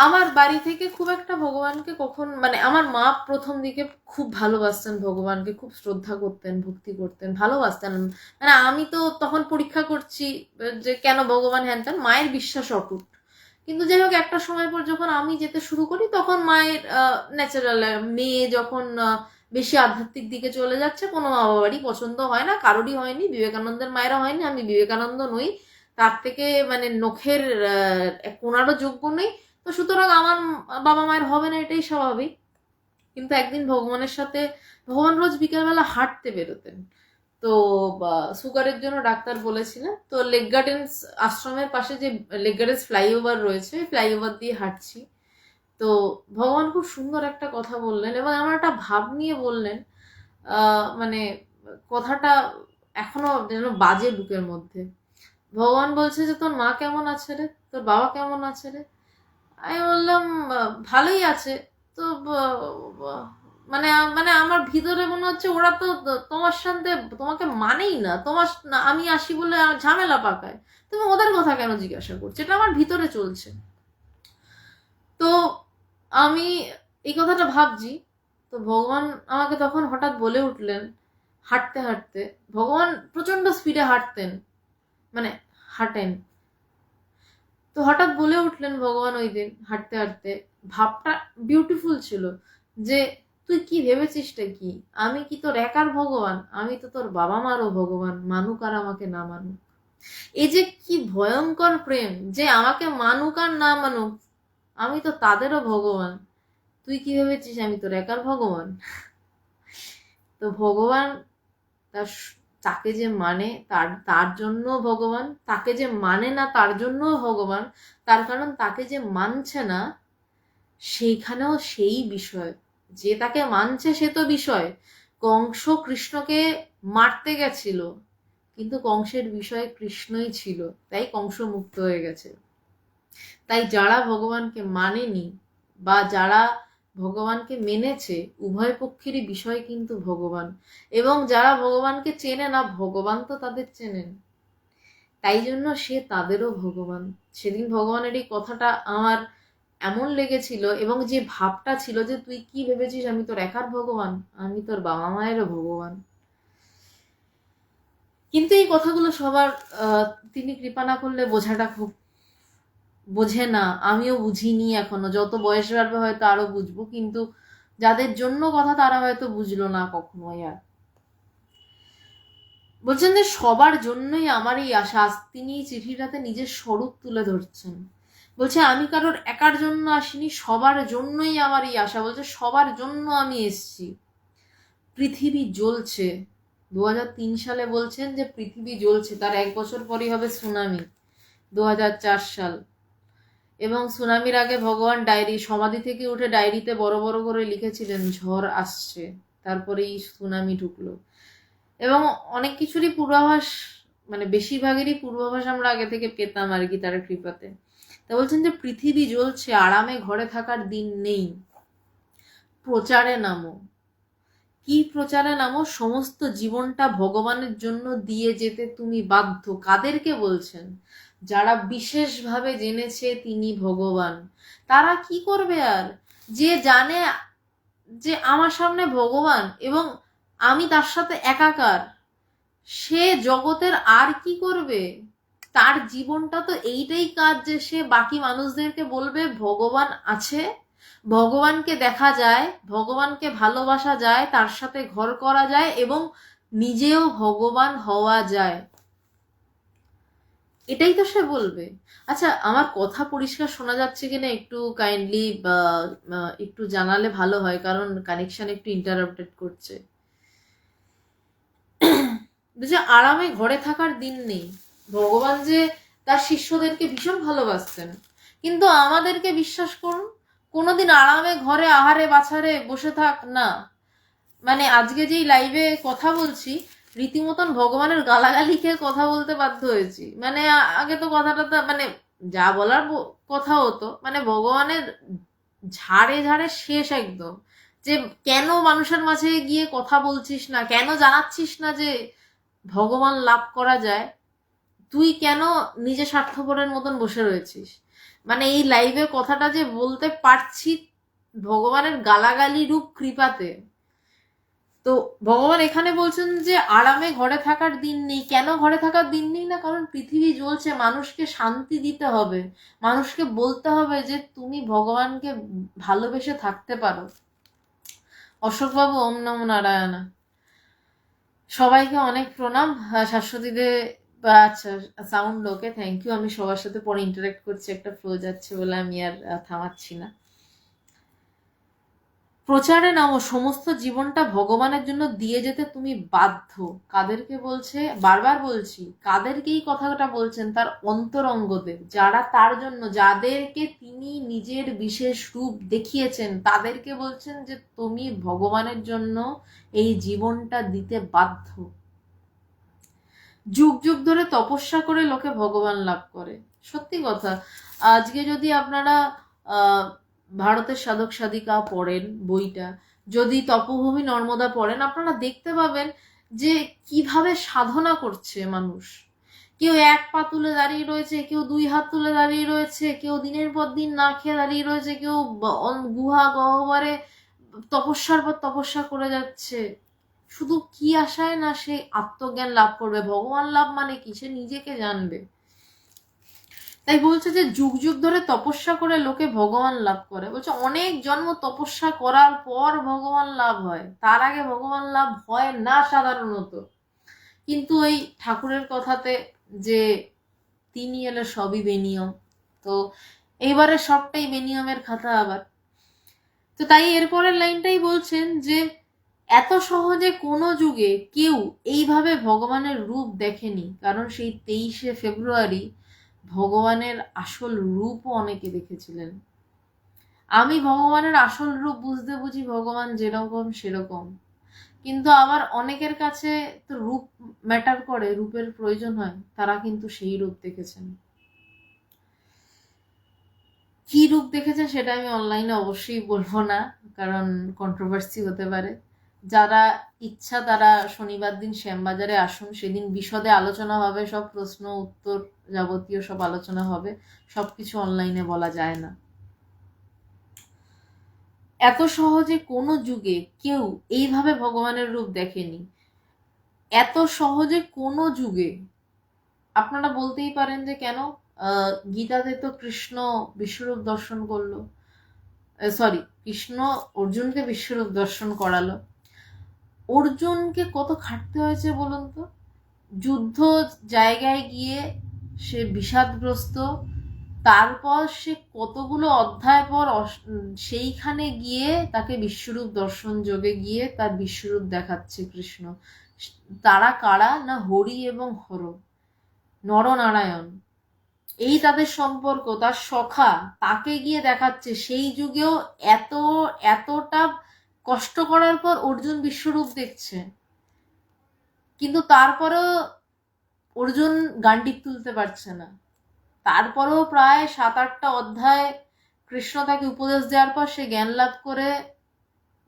আমার বাড়ি থেকে খুব একটা ভগবানকে কখন, মানে আমার মা প্রথম দিকে খুব ভালোবাসতেন ভগবানকে, খুব শ্রদ্ধা করতেন, ভক্তি করতেন, ভালোবাসতেন। মানে আমি তো তখন পরীক্ষা করছি যে কেন ভগবান হ্যান ত্যান, মায়ের বিশ্বাস অটুট। কিন্তু যাই হোক, একটা সময় পর যখন আমি যেতে শুরু করি, তখন মায়ের ন্যাচারাল, মেয়ে যখন বেশি আধ্যাত্মিক দিকে চলে যাচ্ছে, কোনো মা বাবারই পছন্দ হয় না, কারোরই হয়নি, বিবেকানন্দের মায়েরা হয়নি, আমি বিবেকানন্দ নই, তার থেকে মানে নখের কোনারও যোগ্য নেই। তো সুতরাং আমার বাবা মায়ের হবে না, এটাই স্বাভাবিক। কিন্তু একদিন ভগবানের সাথে, ভগবান রোজ বিকেলবেলা হাঁটতে বেরোতেন, তো সুগারের জন্য ডাক্তার বলেছিলেন, তো লেক গার্ডেন্স আশ্রমের পাশে যে লেক গার্ডেন্স ফ্লাইওভার রয়েছে, ফ্লাইওভার দিয়ে হাঁটছি, তো ভগবান খুব সুন্দর একটা কথা বললেন, এবং আমার একটা ভাব নিয়ে বললেন, মানে কথাটা এখনো যেন বাজে বুকের মধ্যে। ভগবান বলছে যে তোর মা কেমন আছে রে, তোর বাবা কেমন আছে রে? আমি বললাম ভালোই আছে। তো মানে মানে আমার ভিতরে মনে হচ্ছে ওরা তো তোমার সাথে, তোমাকে মানেই না, আমি আসি বলে ঝামেলা পাকায়, তুমি ওদের কথা কেন জিজ্ঞাসা করছো? এটা আমার ভিতরে চলছে। তো আমি এই কথাটা ভাবছি, তো ভগবান আমাকে তখন হঠাৎ বলে উঠলেন, হাঁটতে হাঁটতে, ভগবান প্রচন্ড স্পিডে হাঁটতেন, মানে হাঁটেন, তো হঠাৎ বলে উঠলেন ভগবান ওই দিন হাঁটতে হাঁটতে, ভাবটা বিউটিফুল ছিল, যে তুই কি ভেবেছিসটা কি, আমি কি তোর একার ভগবান? আমি তো তোর বাবা মারও ভগবান, মানুক আর আমাকে না মানুক। এই যে কি ভয়ঙ্কর প্রেম, যে আমাকে মানুক আর না মানুক, আমি তো তাদেরও ভগবান। তুই কি ভেবেছিস আমি তোর একার ভগবান? তো ভগবান তাকে যে মানে তার তার জন্য ভগবান, তাকে যে মানে না তার জন্য ভগবান, তার কারণ তাকে যে মানছে না সেইখানেও সেই বিষয়, যে তাকে মানছে সে তো বিষয়। কংস কৃষ্ণকে মারতে গেছিল, কিন্তু কংসের বিষয় কৃষ্ণই ছিল, তাই কংস মুক্ত হয়ে গেছে। তাই যারা ভগবানকে মানেনি বা যারা ভগবানকে মেনেছে, উভয় পক্ষেরই বিষয় কিন্তু ভগবান। এবং যারা ভগবানকে চেনে না, ভগবান তো তাদের চেনেন, তাই জন্য সে তাদেরও ভগবান। সেদিন ভগবানের এই কথাটা আমার এমন লেগেছিল, এবং যে ভাবটা ছিল যে তুই কি ভেবেছিস আমি তোর একার ভগবান, আমি তোর বাবা মায়েরও ভগবান। কিন্তু এই কথাগুলো সবার তিনি কৃপা না করলে বোঝাটা খুব, বোঝে না, আমিও বুঝিনি এখনো, যত বয়স বাড়বে হয়তো আরো বুঝবো, কিন্তু যাদের জন্য কথা তারা হয়তো বুঝলো না কখনোই। আর বলছেন যে সবার জন্যই আমার এই আশা, তিনি এই চিঠিটাতে নিজের স্বরূপ তুলে ধরছেন। বলছে আমি কারোর একার জন্য আসিনি, সবার জন্যই আমার এই আশা। বলছে সবার জন্য আমি এসছি। পৃথিবী জ্বলছে, 2003 সালে বলছেন যে পৃথিবী জ্বলছে, তার 1 বছর পরই হবে সুনামি, 2004 সাল। এবং সুনামির আগে ভগবান ডায়েরি, সমাধি থেকে উঠে ডায়েরিতে বড় বড় করে লিখেছিলেন ঝড় আসছে, তারপরেই সুনামি ঢুকলো। এবং অনেক কিছুরই পূর্বাভাস, মানে বেশিরভাগেরই পূর্বাভাস আমরা আগে থেকে পেতাম আর কি, তার কৃপাতে। তা বলছেন যে পৃথিবী জ্বলছে, আরামে ঘরে থাকার দিন নেই, প্রচারে নামো। কি প্রচারে নামো, সমস্ত জীবনটা ভগবানের জন্য দিয়ে যেতে তুমি বাধ্য। কাদেরকে বলছেন? যারা বিশেষভাবে জেনেছে তিনি ভগবান। তারা কি করবে আর? যে জানে যে আমার সামনে ভগবান এবং আমি তার সাথে একাকার, সে জগতের আর কি করবে? তার জীবনটা তো এইটাই কাজ যে সে বাকি মানুষদেরকে বলবে ভগবান আছে, ভগবানকে দেখা যায়, ভগবানকে ভালোবাসা যায়, তার সাথে ঘর করা যায় এবং নিজেও ভগবান হওয়া যায়। এটাই তো সে বলবে। আচ্ছা, আমার কথা পরিষ্কার শোনা যাচ্ছে কিনা একটু কাইন্ডলি একটু জানালে ভালো হয়, কারণ কানেকশন একটু ইন্টারাপ্টেড করছে। যে আরামে ঘরে থাকার দিন নেই। ভগবান যে তার শিষ্যদেরকে ভীষণ ভালোবাসতেন, কিন্তু আমাদেরকে বিশ্বাস করুন কোনোদিন আরামে ঘরে আহারে বাছারে বসে থাক না। মানে আজকে যেই লাইভে কথা বলছি, রীতিমতন ভগবানের গালাগালি খেয়ে কথা বলতে বাধ্য হয়েছি। মানে আগে তো কথাটা মানে যা বলার কথা হতো, মানে ভগবানের ঝাড়ে ঝাড়ে শেষ একদম। যে কেন মানুষের মাঝে গিয়ে কথা বলছিস না, কেন জানাচ্ছিস না যে ভগবান লাভ করা যায়, তুই কেন নিজে স্বার্থপরের মতন বসে রয়েছিস। মানে এই লাইভের কথাটা যে বলতে পারছি ভগবানের গালাগালি রূপ কৃপাতে। তো ভগবান এখানে বলছেন যে আরামে ঘরে থাকার দিন নেই। কেন ঘরে থাকার দিন নেই? না, কারণ পৃথিবী জ্বলছে, মানুষকে শান্তি দিতে হবে, মানুষকে বলতে হবে যে তুমি ভগবানকে ভালোবেসে থাকতে পারো। অশোকবাবু, ওম নমো নারায়ণা। সবাইকে অনেক প্রণাম। শাশ্বতীদে আচ্ছা, সাউন্ড ওকে, থ্যাংক ইউ। আমি সবার সাথে পরে ইন্টারেক্ট করছি, একটা ফ্লো যাচ্ছে বলে আমি আর থামাচ্ছি না। প্রচারে নামো, সমস্ত জীবনটা ভগবানের জন্য দিয়ে যেতে তুমি বাধ্য। কাদেরকে বলছে? বারবার বলছি, কাদেরকে এই কথাটা বলছেন? তার অন্তরঙ্গদের, যারা তার জন্য, যাদেরকে তিনি নিজের বিশেষ রূপ দেখিয়েছেন, তাদেরকে বলছেন যে তুমি ভগবানের জন্য এই জীবনটা দিতে বাধ্য। যুগ যুগ ধরে তপস্যা করে লোকে ভগবান লাভ করে। সত্যি কথা। আজকে যদি আপনারা ভারতের সাধক সাধিকা পড়েন বইটা, যদি তপভূমি নর্মদা পড়েন, আপনারা দেখতে পাবেন যে কিভাবে সাধনা করছে মানুষ। কেউ এক পা তুলে দাঁড়িয়ে রয়েছে, কেউ দুই হাত তুলে দাঁড়িয়ে রয়েছে, কেউ দিনের পর দিন না খেয়ে দাঁড়িয়ে রয়েছে, কেউ গুহা গহ্বরে তপস্যার পর তপস্যা করে যাচ্ছে। শুধু কি আশায়? না সে আত্মজ্ঞান লাভ করবে। ভগবান লাভ মানে কি? সে নিজেকে জানবে। তাই বলছে যে যুগ যুগ ধরে তপস্যা করে লোকে ভগবান লাভ করে। বলছে অনেক জন্ম তপস্যা করার পর ভগবান লাভ হয়, তার আগে ভগবান লাভ হয় না সাধারণত। কিন্তু ওই ঠাকুরের কথাতে যে তিনি এলে সবই বেনিয়ম, তো এইবারে সবটাই বেনিয়মের খাতা আবার। তো তাই এরপরের লাইনটাই বলছেন যে এত সহজে কোনো যুগে কেউ এইভাবে ভগবানের রূপ দেখেনি, কারণ সেই 23শে ফেব্রুয়ারি ভগবানের আসল রূপও অনেকে দেখেছিলেন। আমি ভগবানের আসল রূপ বুঝতে বুঝি ভগবান যেরকম সেরকম, কিন্তু আবার অনেকের কাছে তো রূপ ম্যাটার করে, রূপের প্রয়োজন হয়, তারা কিন্তু সেই রূপ দেখেছেন। কি রূপ দেখেছেন সেটা আমি অনলাইনে অবশ্যই বলবো না, কারণ কন্ট্রোভার্সি হতে পারে। যারা ইচ্ছা তারা শনিবার দিন শ্যামবাজারে আসুন, সেদিন বিশদে আলোচনা হবে, সব প্রশ্ন উত্তর যাবতীয় সব আলোচনা হবে। সবকিছু অনলাইনে বলা যায় না। এত সহজে কোনো যুগে কেউ এইভাবে ভগবানের রূপ দেখেনি। এত সহজে কোনো যুগে। আপনারা বলতেই পারেন যে কেন? গীতাতে তো কৃষ্ণ বিশ্বরূপ দর্শন করলো, সরি, কৃষ্ণ অর্জুনকে বিশ্বরূপ দর্শন করালো। অর্জুনকে কত খাটতে হয়েছে বলুন তো। যুদ্ধ জায়গায় গিয়ে সে বিষাদগ্রস্ত, তারপর সে কতগুলো অধ্যায় পর সেইখানে গিয়ে তাকে বিশ্বরূপ দর্শন যোগে গিয়ে তার বিশ্বরূপ দেখাচ্ছে কৃষ্ণ। তারা কারা? না হরি এবং হর, নরনারায়ণ, এই তাদের সম্পর্ক। তার সখা তাকে গিয়ে দেখাচ্ছে। সেই যুগেও এতটা কষ্ট করার পর অর্জুন বিশ্বরূপ দেখছে, কিন্তু তারপরেও অর্জুন গান্ডিব তুলতে পারছে না। তারপরেও প্রায় 7-8টা অধ্যায় কৃষ্ণ তাকে উপদেশ দেওয়ার পর সে জ্ঞান লাভ করে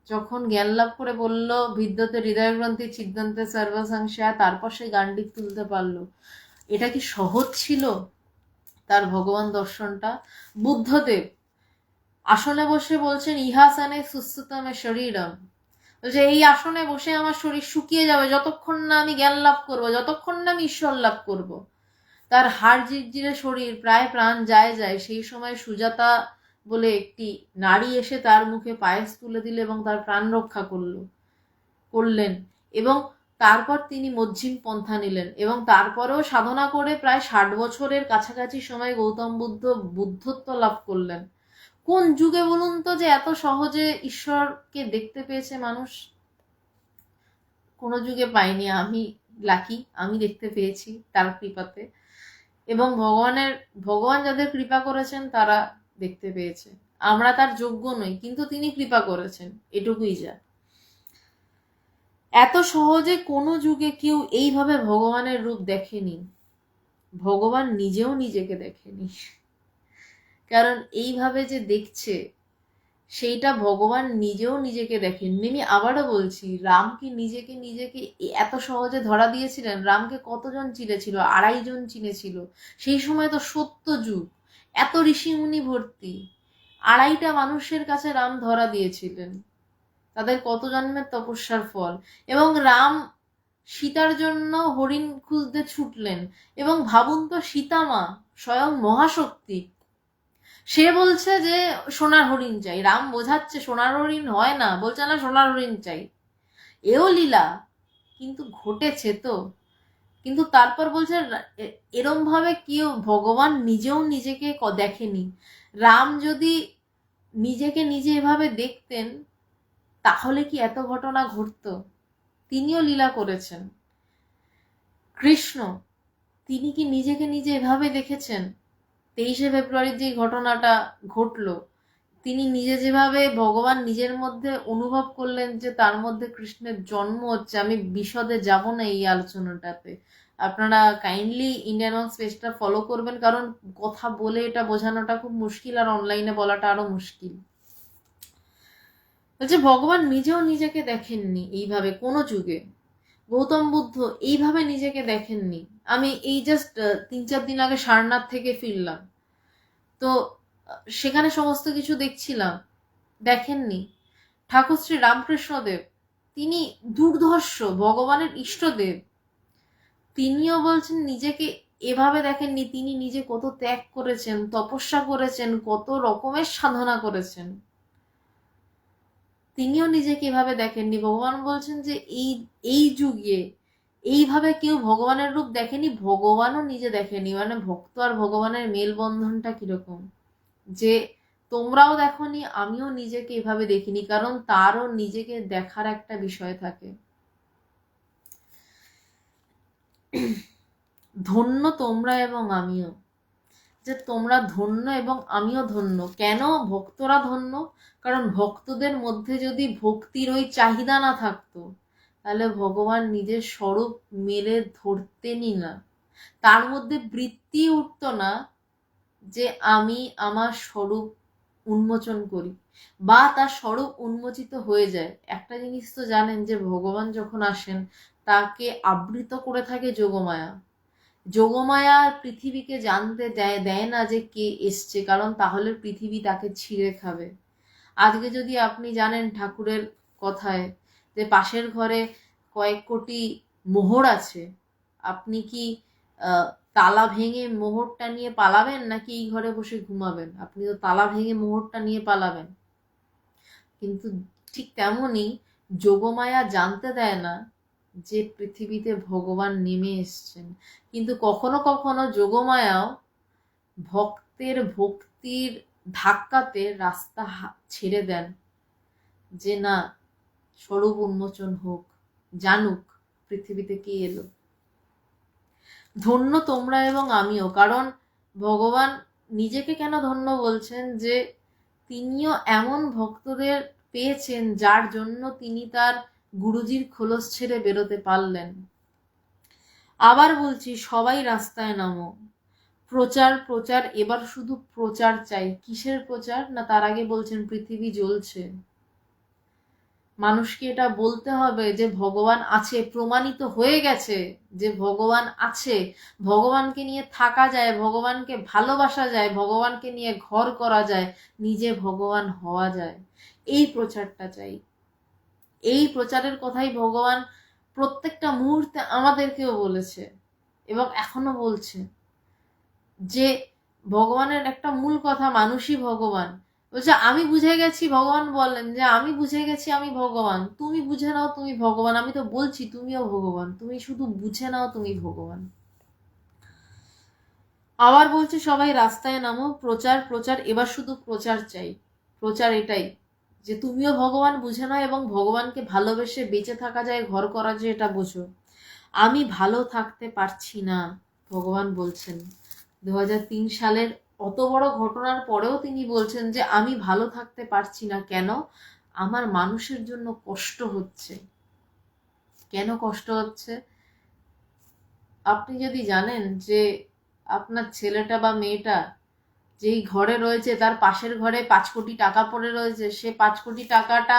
যখন জ্ঞান লাভ করে বলল বিদ্যতে হৃদয় গ্রন্থি ছিদ্যন্তে সর্বসংশয়া, তারপর সে গান্ডি তুলতে পারলো, এটা কি সহজ ছিল তার ভগবান দর্শনটা? বুদ্ধদেব আসনে বসে বলছেন ইহাসানে সুস্থতমে শরীরম, বলছে এই আসনে বসে আমার শরীর শুকিয়ে যাবে যতক্ষণ না আমি জ্ঞান লাভ করবো, যতক্ষণ না আমি ঈশ্বর লাভ করব। তার হাড় জিরজিরে শরীর, প্রায় প্রাণ যায় যায়, সেই সময় সুজাতা বলে একটি নারী এসে তার মুখে পায়েস তুলে দিল এবং তার প্রাণ রক্ষা করলেন। এবং তারপর তিনি মধ্যম পন্থা নিলেন এবং তারপরেও সাধনা করে প্রায় 60 বছরের কাছাকাছি সময় গৌতম বুদ্ধ বুদ্ধত্ব লাভ করলেন। কোন যুগে বলুন তো যে এত সহজে ঈশ্বরকে দেখতে পেয়েছে মানুষ? কোনো যুগে পাইনি। আমি লাকি, আমি দেখতে পেয়েছি তার কৃপাতে। এবং ভগবান যাদের কৃপা করেছেন তারা দেখতে পেয়েছে। আমরা তার যোগ্য নই, কিন্তু তিনি কৃপা করেছেন, এটুকুই যা। এত সহজে কোনো যুগে কেউ এইভাবে ভগবানের রূপ দেখেনি। ভগবান নিজেও নিজেকে দেখেনি, কারণ এইভাবে যে দেখছে সেইটা ভগবান নিজেও নিজেকে দেখেননি। আমি আবারও বলছি, রাম কি নিজেকে এত সহজে ধরা দিয়েছিলেন? রামকে কতজন চিনেছিল? 2.5 জন চিনেছিল। সেই সময় তো সত্য যুগ, এত ঋষিমুনি ভর্তি, 2.5টা মানুষের কাছে রাম ধরা দিয়েছিলেন, তাদের কত জন্মের তপস্যার ফল। এবং রাম সীতার জন্য হরিণ খুঁজতে ছুটলেন। এবং ভাবুন তো, সীতামা স্বয়ং মহাশক্তি, সে বলছে যে সোনার হরিণ চাই। রাম বোঝাচ্ছে সোনার হরিণ হয় না, বলছে না সোনার হরিণ চাই। এও লীলা, কিন্তু ঘটেছে তো। কিন্তু তারপর বলছে এরম ভাবে কেউ, ভগবান নিজেও নিজেকে দেখেনি। রাম যদি নিজেকে নিজে এভাবে দেখতেন তাহলে কি এত ঘটনা ঘটতো? তিনিও লীলা করেছেন। কৃষ্ণ, তিনি কি নিজেকে নিজে এভাবে দেখেছেন? 23শে ফেব্রুয়ারির যে ঘটনাটা ঘটলো, তিনি নিজে যেভাবে ভগবান নিজের মধ্যে অনুভব করলেন যে তার মধ্যে কৃষ্ণের জন্ম হচ্ছে। আমি বিশদে যাব না এই আলোচনাটাতে, আপনারা কাইন্ডলি ইন্ডিয়ান ওয়াক স্পেসটা ফলো করবেন, কারণ কথা বলে এটা বোঝানোটা খুব মুশকিল, আর অনলাইনে বলাটা আরো মুশকিল। বলছে ভগবান নিজেও নিজেকে দেখেননি এইভাবে কোনো যুগে। গৌতম বুদ্ধ এইভাবে নিজেকে দেখেননি। আমি এই জাস্ট 3-4 দিন আগে সারনাথ থেকে ফিরলাম, তো সেখানে সমস্ত কিছু দেখছিলাম, দেখেননি। ঠাকুর শ্রী রামকৃষ্ণদেব, তিনি দুর্ধর্ষ ভগবানের ইষ্টদেব, তিনিও বলছেন নিজেকে এভাবে দেখেননি। তিনি নিজে কত ত্যাগ করেছেন, তপস্যা করেছেন, কত রকমের সাধনা করেছেন, তিনিও নিজেকে এভাবে দেখেননি। ভগবান বলছেন যে এই যুগে এইভাবে কেউ ভগবানের রূপ দেখেনি, ভগবানও নিজে দেখেনি। মানে ভক্ত আর ভগবানের মেলবন্ধনটা কিরকম, যে তোমরাও দেখোনি, আমিও নিজেকে এভাবে দেখিনি, কারণ তারও নিজেকে দেখার একটা বিষয় থাকে। ধন্য তোমরা এবং আমিও, যে তোমরা ধন্য এবং আমিও ধন্য। কেন ভক্তরা ধন্য? কারণ ভক্তদের মধ্যে যদি ভক্তির ওই চাহিদা না থাকতো তাহলে ভগবান নিজের স্বরূপ মেলে ধরতেনই না। তার মধ্যে বৃত্তি উঠতো না যে আমি আমার স্বরূপ উন্মোচন করি, বা তার স্বরূপ উন্মোচিত হয়ে যায়। একটা জিনিস তো জানেন যে ভগবান যখন আসেন তাকে আবৃত করে থাকে যোগমায়া। যোগমায়া পৃথিবীকে জানতে দেয় না যে কে এসছে, কারণ তাহলে পৃথিবী তাকে ছিঁড়ে খাবে। আজকে যদি আপনি জানেন ঠাকুরের কথায় যে পাশের ঘরে কয়েক কোটি মোহর আছে, আপনি কি তালা ভেঙে মোহরটা নিয়ে পালাবেন, নাকি এই ঘরে বসে ঘুমাবেন? আপনি তো তালা ভেঙে মোহরটা নিয়ে পালাবেন। কিন্তু ঠিক তেমনই যোগমায়া জানতে দেয় না যে পৃথিবীতে ভগবান নেমে এসছেন। কিন্তু কখনো কখনো যোগমায়াও ভক্তের ভক্তির ধাক্কাতে রাস্তা ছেড়ে দেন, যে না, স্বরূপ উন্মোচন হোক, জানুক পৃথিবীতে কে এলো। ধন্য তোমরা এবং আমিও, কারণ ভগবান নিজেকে কেন ধন্য বলছেন, যে তিনিও এমন ভক্তদের পেয়েছেন যার জন্য তিনি তার গুরুজির খোলস ছেড়ে বেরোতে পারলেন। আবার বলছি, সবাই রাস্তায় নামো। প্রচার প্রচার, এবার শুধু প্রচার চাই। কিসের প্রচার? না, তার আগে বলছেন পৃথিবী জ্বলছে, মানুষকে এটা বলতে হবে যে ভগবান আছে, প্রমাণিত হয়ে গেছে যে ভগবান আছে, ভগবানকে নিয়ে থাকা যায়, ভগবানকে ভালোবাসা যায়, ভগবানকে নিয়ে ঘর করা যায়, নিজে ভগবান হওয়া যায়। এই প্রচারটা চাই। এই প্রচারের কথাই ভগবান প্রত্যেকটা মুহূর্তে আমাদেরকেও বলেছে এবং এখনো বলছে যে ভগবানের একটা মূল কথা, মানুষই ভগবান। বলছে আমি বুঝে গেছি, ভগবান বললেন যে আমি বুঝে গেছি আমি ভগবান, তুমি বুঝে নাও তুমি ভগবান। আমি তো বলছি তুমিও ভগবান, তুমি শুধু বুঝে নাও তুমি ভগবান। আবার বলছে সবাই রাস্তায় নামো, প্রচার প্রচার, এবার শুধু প্রচার চাই। প্রচার এটাই যে তুমিও ভগবান বুঝে নাও এবং ভগবানকে ভালোবেসে বেঁচে থাকা যায়, ঘর করা যায়, এটা বোঝো। আমি ভালো থাকতে পারছি না, ভগবান বলছেন 2003 সালের অত বড় ঘটনার পরেও তিনি বলছেন যে আমি ভালো থাকতে পারছি না। কেন? আমার মানুষের জন্য কষ্ট হচ্ছে। কেন কষ্ট হচ্ছে? আপনি যদি জানেন যে আপনার ছেলেটা বা মেয়েটা যেই ঘরে রয়েছে তার পাশের ঘরে 5 কোটি টাকা পড়ে রয়েছে, সে 5 কোটি টাকাটা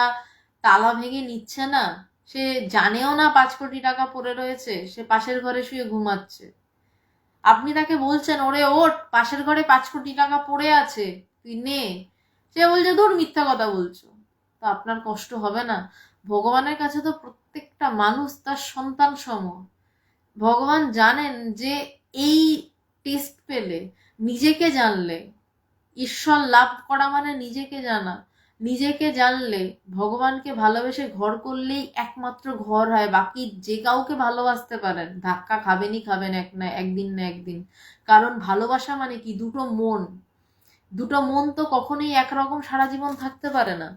তালা ভেঙে নিচ্ছে না, সে জানেও না 5 কোটি টাকা পড়ে রয়েছে, সে পাশের ঘরে শুয়ে ঘুমাচ্ছে, আপনি তাকে বলছেন ওরে ওঠ, পাশের ঘরে 5 কোটি টাকা পড়ে আছে, তুই নে, সে বলছে ধুর মিথ্যা কথা বলছো। তো আপনার কষ্ট হবে না? ভগবানের কাছে তো প্রত্যেকটা মানুষ তার সন্তান সম। ভগবান জানেন যে এই টেস্ট পেলে, নিজেকে জানলে, ঈশ্বর লাভ করা মানে নিজেকে জানা, নিজেকে জানলে, ভগবানকে ভালোবেসে ঘর করলেই একমাত্র ঘর হয়। বাকি যে কাউকে ভালোবাসতে পারেন, ধাক্কা খাবেনই খাবেন একদিন না একদিন। কারণ ভালোবাসা মানে কি? দুটো মন, দুটো মন তো কখনোই একরকম সারা জীবন থাকতে পারে না।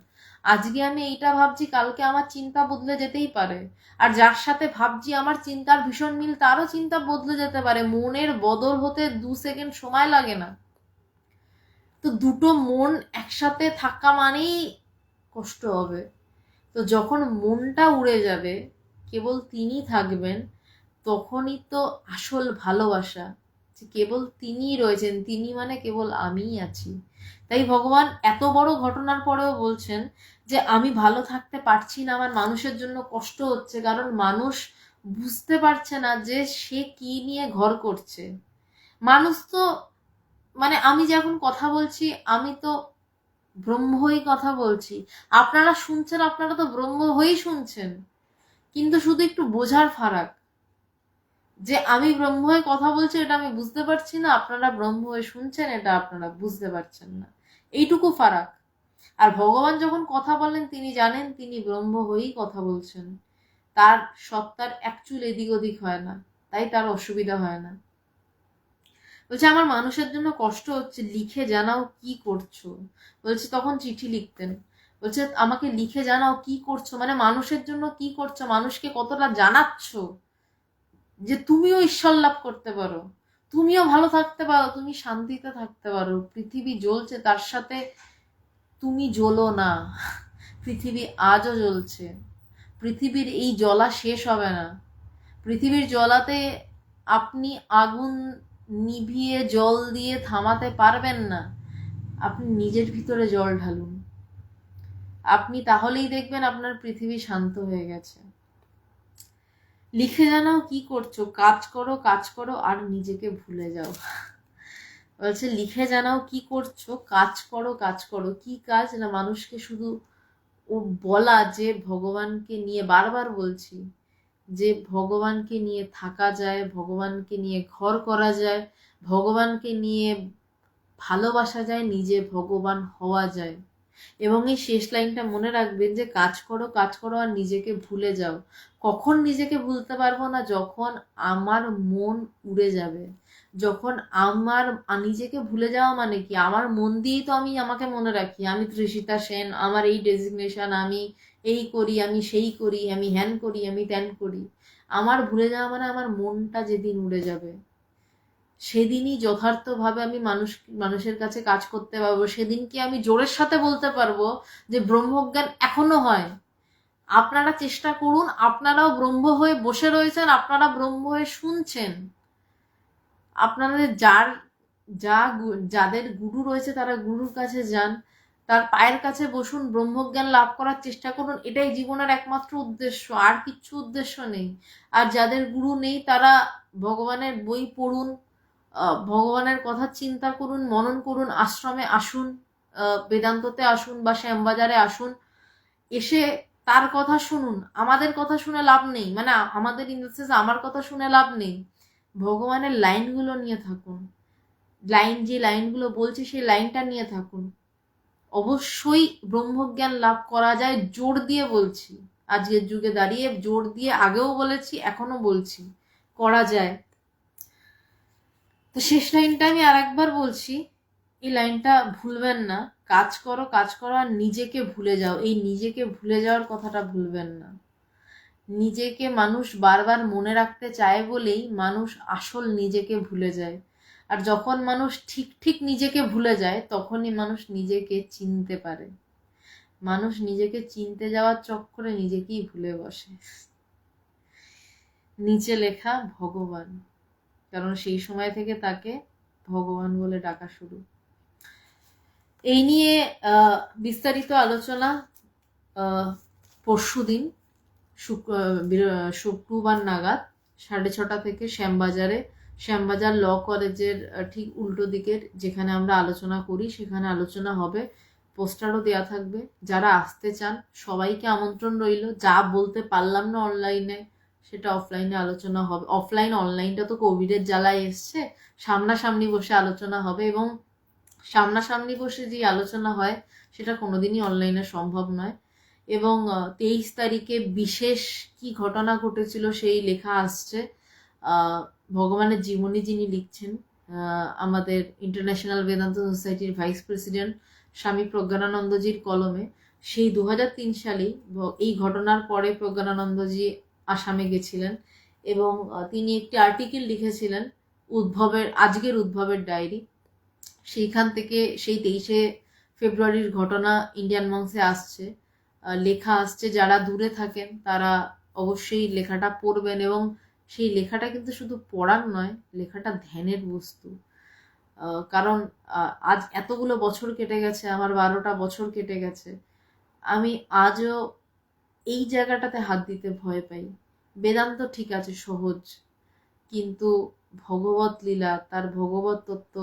আজকে আমি এইটা ভাবছি, কালকে আমার চিন্তা বদলে যেতেই পারে। আর যার সাথে ভাবছি আমার চিন্তার ভীষণ মিল, তারও চিন্তা বদলে যেতে পারে। মনের বদল হতে 2 সেকেন্ড সময় লাগে না। তো দুটো মন একসাথে থাকা মানেই কষ্ট হবে। তো যখন মনটা উড়ে যাবে, কেবল তিনি থাকবেন, তখনই তো আসল ভালোবাসা, যে কেবল তিনিই রয়েছেন, তিনি মানে কেবল আমিই আছি। তাই ভগবান এত বড় ঘটনার পরেও বলছেন যে আমি ভালো থাকতে পারছি না, আমার মানুষের জন্য কষ্ট হচ্ছে, কারণ মানুষ বুঝতে পারছে না যে সে কি নিয়ে ঘর করছে। মানুষ তো মানে আমি যখন কথা বলছি, আমি তো ব্রহ্ম হয়েই কথা বলছি, আপনারা শুনছেন, আপনারা তো ব্রহ্ম হয়েই শুনছেন, কিন্তু শুধু একটু বোঝার ফারাক, যে আমি ব্রহ্ম হয়ে কথা বলছি এটা আমি বুঝতে পারছি না, আপনারা ব্রহ্ম হয়ে শুনছেন এটা আপনারা বুঝতে পারছেন না, এইটুকু ফারাক। আর ভগবান যখন কথা বলেন তিনি জানেন তিনি ব্রহ্ম হয়েই কথা বলছেন, তার সত্তার এক চুল এদিক ওদিক হয় না, তাই তার অসুবিধা হয় না। বলছে আমার মানুষের জন্য কষ্ট হচ্ছে, লিখে জানাও কি করছো। বলছে তখন চিঠি লিখতেন। বলছে আমাকে লিখে জানাও কি করছো, মানে মানুষের জন্য কি করছো, মানুষকে কতটা জানাচ্ছ যে তুমিও ঈশ্বর লাভ করতে পারো, তুমিও ভালো থাকতে পারো, তুমি শান্তিতে থাকতে পারো। পৃথিবী জ্বলছে, তার সাথে তুমি জ্বলো না। পৃথিবী আজও জ্বলছে, পৃথিবীর এই জ্বলা শেষ হবে না। পৃথিবীর জ্বলাতে আপনি আগুন নিভিয়ে জল দিয়ে থামাতে পারবেন না। আপনি নিজের ভিতরে জল ঢালুন, আপনি তাহলেই দেখবেন আপনার পৃথিবী শান্ত হয়ে গেছে। লিখে জানাও কি করছো, কাজ করো কাজ করো আর নিজেকে ভুলে যাও। বলছে লিখে জানাও কি করছো, কাজ করো কাজ করো। কি কাজ? না মানুষকে শুধু ও বলা যে ভগবানকে নিয়ে, বারবার বলছি যে ভগবানকে নিয়ে থাকা যায়, ভগবানকে নিয়ে ঘর করা যায়, ভগবানকে নিয়ে ভালোবাসা যায়, নিজে ভগবান হওয়া যায়। এবং এই শেষ লাইনটা মনে রাখবেন যে কাজ করো কাজ করো আর নিজেকে ভুলে যাও। কখন নিজেকে ভুলতে পারবো না? যখন আমার মন উড়ে যাবে, যখন আমার নিজেকে ভুলে যাওয়া মানে কি, আমার মন দিয়েই তো আমি আমাকে মনে রাখি, আমি তৃষিতা সেন, আমার এই ডেজিগনেশন, আমি এই করি, আমি সেই করি, আমি হ্যান করি, আমি ত্যান করি। আমার ভুলে যাওয়া মানে আমার মনটা যেদিন উড়ে যাবে, সেদিনই যথার্থভাবে আমি মানুষের কাছে কাজ করতে পারবো। সেদিনকে আমি জোরের সাথে বলতে পারবো যে ব্রহ্মজ্ঞান এখনো হয়। আপনারা চেষ্টা করুন, আপনারাও ব্রহ্ম হয়ে বসে রয়েছেন, আপনারা ব্রহ্ম হয়ে শুনছেন। আপনাদের যাদের গুরু রয়েছে তারা গুরুর কাছে যান, তার পায়ের কাছে বসুন, ব্রহ্মজ্ঞান লাভ করার চেষ্টা করুন, এটাই জীবনের একমাত্র উদ্দেশ্য, আর কিচ্ছু উদ্দেশ্য নেই। আর যাদের গুরু নেই তারা ভগবানের বই পড়ুন, ভগবানের কথা চিন্তা করুন, মনন করুন, আশ্রমে আসুন, বেদান্ততে আসুন বা শ্যামবাজারে আসুন, এসে তার কথা শুনুন। আমাদের কথা শুনে লাভ নেই, মানে আমাদের ইন দ্য সেন্স আমার কথা শুনে লাভ নেই, ভগবানের লাইনগুলো নিয়ে থাকুন, যে লাইনগুলো বলছে সেই লাইনটা নিয়ে থাকুন। অবশ্যই ব্রহ্মজ্ঞান লাভ করা যায়, জোর দিয়ে বলছি, আজকের যুগে দাঁড়িয়ে জোর দিয়ে, আগেও বলেছি এখনো বলছি, করা যায়। তো শেষ লাইনটা আমি আর একবার বলছি, এই লাইনটা ভুলবেন না, কাজ করো কাজ করো আর নিজেকে ভুলে যাও। এই নিজেকে ভুলে যাওয়ার কথাটা ভুলবেন না। নিজেকে মানুষ বারবার মনে রাখতে চায় বলেই মানুষ আসল নিজেকে ভুলে যায়। আর যখন মানুষ ঠিক ঠিক নিজেকে ভুলে যায় তখনই মানুষ নিজেকে চিনতে পারে। মানুষ নিজেকে চিনতে যাওয়ার চক্করে নিজেকেই ভুলে বসে। নিচে লেখা ভগবান, কারণ সেই সময় থেকে তাকে ভগবান বলে ডাকা শুরু। এই নিয়ে বিস্তারিত আলোচনা পরশুদিন শুক্রবার নাগাদ 6:30 থেকে শ্যামবাজার ল কলেজের ঠিক উল্টো দিকের যেখানে আমরা আলোচনা করি সেখানে আলোচনা হবে। পোস্টারও দেয়া থাকবে। যারা আসতে চান সবাইকে আমন্ত্রণ রইল। যা বলতে পারলাম না অনলাইনে সেটা অফলাইনে আলোচনা হবে। অফলাইন অনলাইনটা তো কোভিডের জ্বালায় এসছে, সামনাসামনি বসে আলোচনা হবে, এবং সামনাসামনি বসে যে আলোচনা হয় সেটা কোনোদিনই অনলাইনে সম্ভব নয়। এবং 23 তারিখে বিশেষ কি ঘটনা ঘটেছিল সেই লেখা আসছে। ভগবানের জীবনী যিনি লিখছেন, আমাদের ইন্টারন্যাশনাল বেদান্ত সোসাইটির ভাইস প্রেসিডেন্ট স্বামী প্রজ্ঞানানন্দজির কলমে। সেই 2003 সালেই এই ঘটনার পরে প্রজ্ঞানানন্দজি আসামে গেছিলেন এবং তিনি একটি আর্টিকেল লিখেছিলেন আজকের উদ্ভবের ডায়েরি। সেইখান থেকে সেই 23শে ফেব্রুয়ারির ঘটনা ইন্ডিয়ান মংসে আসছে, লেখা আসছে। যারা দূরে থাকেন তারা অবশ্যই লেখাটা পড়বেন, এবং সেই লেখাটা কিন্তু শুধু পড়ার নয়, লেখাটা ধ্যানের বস্তু। কারণ আজ এতগুলো বছর কেটে গেছে, আমার 12টা বছর কেটে গেছে, আমি আজও এই জায়গাটাতে হাত দিতে ভয় পাই। বেদান্ত ঠিক আছে সহজ, কিন্তু ভগবত লীলা, তার ভগবত তত্ত্ব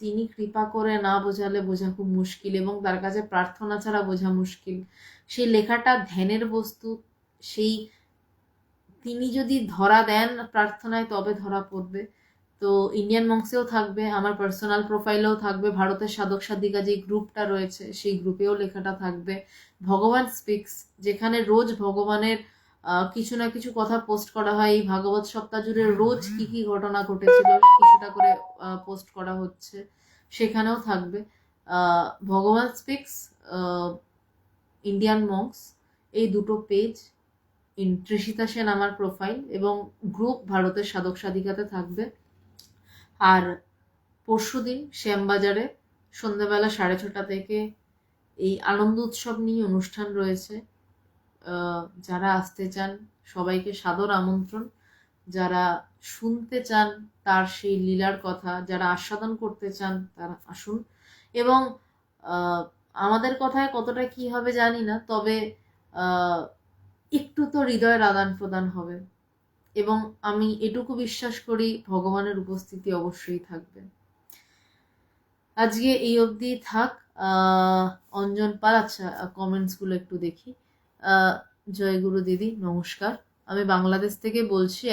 তিনি কৃপা করে না বোঝালে বোঝা খুব মুশকিল, এবং তার কাছে প্রার্থনা ছাড়া বোঝা মুশকিল। সেই লেখাটা ধ্যানের বস্তু, সেই তিনি যদি ধরা দেন প্রার্থনায় তবে ধরা পড়বে। তো ইন্ডিয়ান মংসেও থাকবে, আমার পার্সোনাল প্রোফাইলেও থাকবে, ভারতের সাধক সাধিকা যে গ্রুপটা রয়েছে সেই গ্রুপেও লেখাটা থাকবে। ভগবান স্পিক্স, যেখানে রোজ ভগবানের কিছু না কিছু কথা পোস্ট করা হয়। এই ভাগবত সপ্তাহ জুড়ে রোজ কি কি ঘটনা ঘটেছিল কিছুটা করে পোস্ট করা হচ্ছে, সেখানেও থাকবে। ভগবান স্পিক্স, ইন্ডিয়ান মংস, এই দুটো পেজ, তৃষিতা সেন আমার প্রোফাইল, এবং গ্রুপ ভারতের সাধক সাধিকাতে থাকবে। আর পরশুদিন শ্যামবাজারে সন্ধ্যাবেলা 6:30 থেকে এই আনন্দ উৎসব নিয়ে অনুষ্ঠান রয়েছে। যারা আসতে চান সবাইকে সাদর আমন্ত্রণ। যারা শুনতে চান তার সেই লীলার কথা, যারা আস্বাদন করতে চান তারা আসুন। এবং আমাদের কথায় কতটা কি হবে জানি না, তবে একটু তো হৃদয়ের আদান প্রদান হবে, এবং আমি এটুকু বিশ্বাস করি ভগবানের উপস্থিতি অবশ্যই থাকবে। আজকে এই অবধি থাক। অঞ্জন পাল, আচ্ছা কমেন্টসগুলো একটু দেখি। জয় গুরু দিদি, নমস্কার। আমি বাংলাদেশ থেকে বলছি।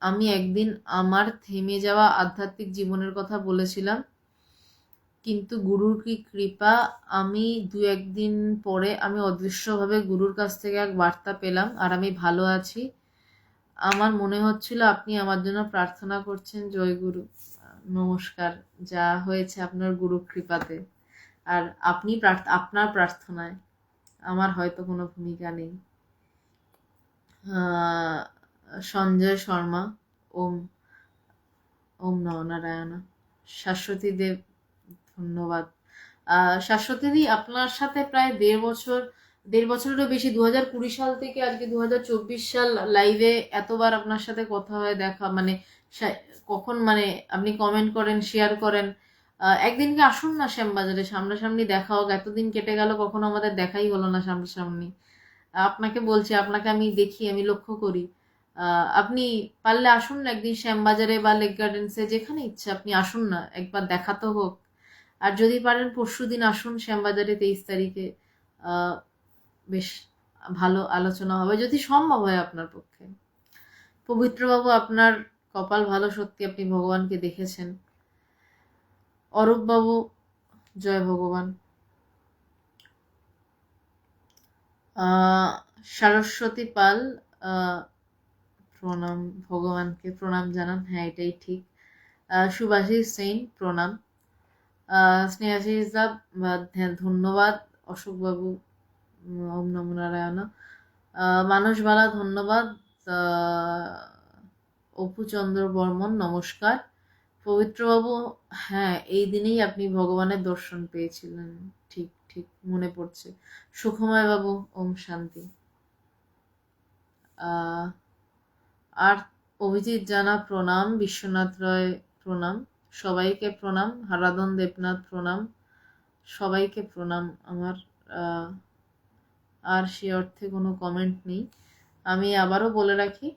আমি একদিন আমার থেমে যাওয়া আধ্যাত্মিক জীবনের কথা বলেছিলাম, কিন্তু গুরুর কি কৃপা আমি 2-1 দিন পরে আমি অদৃশ্যভাবে গুরুর কাছ থেকে এক বার্তা পেলাম, আর আমি ভালো আছি। আমার মনে হচ্ছিল আপনি আমার জন্য প্রার্থনা করছেন। জয় গুরু। নমস্কার। যা হয়েছে আপনার গুরু কৃপাতে, আর আপনি আপনার প্রার্থনায়, আমার হয়তো কোনো ভূমিকা নেই। সঞ্জয় শর্মা, ওম ওম নরনারায়ণ। শাশ্বতী দেব, ধন্যবাদ। শাশ্বতীদি, আপনার সাথে প্রায় 1.5 বছরেরও বেশি, 2020 সাল থেকে আজকে 2024 সাল লাইভে এতবার আপনার সাথে কথা হয়, দেখা, মানে কখন, মানে আপনি কমেন্ট করেন, শেয়ার করেন, একদিনকে আসুন না শ্যামবাজারে, সামনাসামনি দেখা হোক। এতদিন কেটে গেল, কখনো আমাদের দেখাই হলো না সামনাসামনি। আপনাকে বলছি, আপনাকে আমি দেখি, আমি লক্ষ্য করি। আপনি পারলে আসুন না একদিন শ্যামবাজারে বা লেক গার্ডেন্সে, যেখানে ইচ্ছা আপনি আসুন না, একবার দেখা তো হোক। আর যদি পারেন পরশুদিন আসুন শ্যামবাজারে, 23 তারিখে। আহ, বেশ ভালো আলোচনা হবে, যদি সম্ভব হয় আপনার পক্ষে। পবিত্রবাবু, আপনার কপাল ভালো, সত্যি আপনি ভগবানকে দেখেছেন। অরূপবাবু, জয় ভগবান। সরস্বতী পাল, আহ, প্রণাম, ভগবানকে প্রণাম জানান, হ্যাঁ এটাই ঠিক। সুভাষিস সেন, প্রণাম। স্নেহাশিস দা, ধন্যবাদ। অশোকবাবু, ওম নমো নারায়ণ। মানস বালা, ধন্যবাদ। অপু চন্দ্র বর্মন, নমস্কার। পবিত্রবাবু, হ্যাঁ এই দিনেই আপনি ভগবানের দর্শন পেয়েছিলেন, ঠিক ঠিক মনে পড়ছে। সুখময় বাবু, ওম শান্তি। আর অভিজিৎ জানা, প্রণাম। বিশ্বনাথ রয়, প্রণাম। সবাইকে প্রণাম। হারাধন দেবনাথ, প্রণাম। সবাইকে প্রণাম আমার। আর সে অর্থে কোনো কমেন্ট নেই। আমি আবারও বলে রাখি,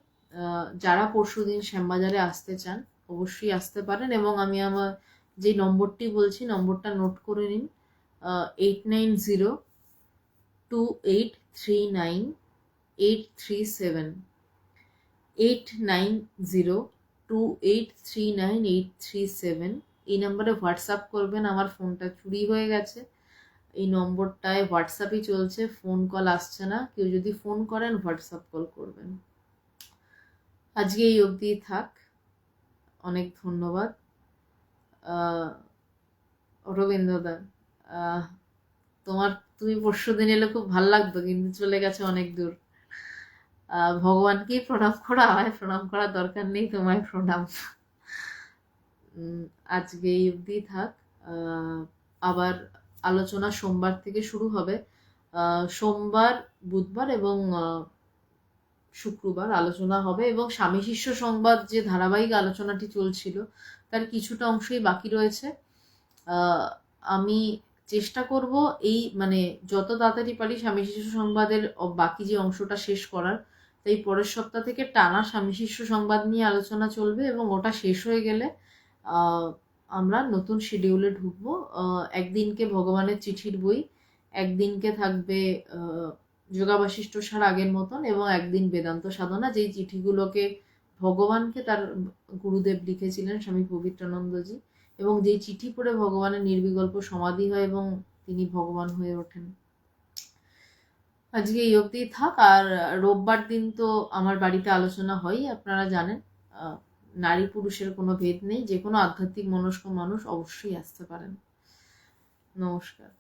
যারা পরশুদিন শ্যামবাজারে আসতে চান অবশ্যই আসতে পারেন, এবং আমি আমার যে নম্বরটি বলছি নম্বরটা নোট করে নিন। 8902839837, 8902839837। এই নাম্বারে হোয়াটসঅ্যাপ করবেন। আমার ফোনটা চুরি হয়ে গেছে, এই নম্বরটায় হোয়াটসঅ্যাপই চলছে, ফোন কল আসছে না। কেউ যদি ফোন করেন হোয়াটসঅ্যাপ কল করবেন। আজকে এই অবধি থাক, অনেক ধন্যবাদ। অরবিন্দদা, তুমি পরশুদিন এলে খুব ভাল লাগতো, কিন্তু চলে গেছে অনেক দূর। ভগবানকেই প্রণাম করা হয়, প্রণাম করার দরকার নেই, তোমায় প্রণাম। আজকে এই অবধি থাক। আবার আলোচনা সোমবার থেকে শুরু হবে। সোমবার, বুধবার এবং শুক্রবার আলোচনা হবে, এবং স্বামী শিষ্য সংবাদ যে ধারাবাহিক আলোচনাটি চলছিল তার কিছুটা অংশই বাকি রয়েছে। আমি চেষ্টা করব এই মানে যত তাড়াতাড়ি পারি স্বামী শিশু সংবাদের বাকি যে অংশটা শেষ করার। তাই পরের সপ্তাহ থেকে টানা স্বামী শিশু সংবাদ নিয়ে আলোচনা চলবে, এবং ওটা শেষ হয়ে গেলে আমরা নতুন শিডিউলে ঢুকবো। একদিনকে ভগবানের চিঠির বই, একদিনকে থাকবে যোগাবাশিষ্ট সার আগের মতন, এবং একদিন বেদান্ত সাধনা, যেই চিঠিগুলোকে ভগবানকে তার গুরুদেব লিখেছিলেন স্বামী পবিত্রানন্দজি, এবং যেই চিঠি পড়ে ভগবানের নির্বিকল্প সমাধি হয় এবং তিনি ভগবান হয়ে ওঠেন। আজকে এই অবধি থাক। আর রোববার দিন তো আমার বাড়িতে আলোচনা হয়, আপনারা জানেন। নারী পুরুষের কোনো ভেদ নেই, যে কোনো আধ্যাত্মিক মনস্ক মানুষ অবশ্যই আসতে পারেন। নমস্কার।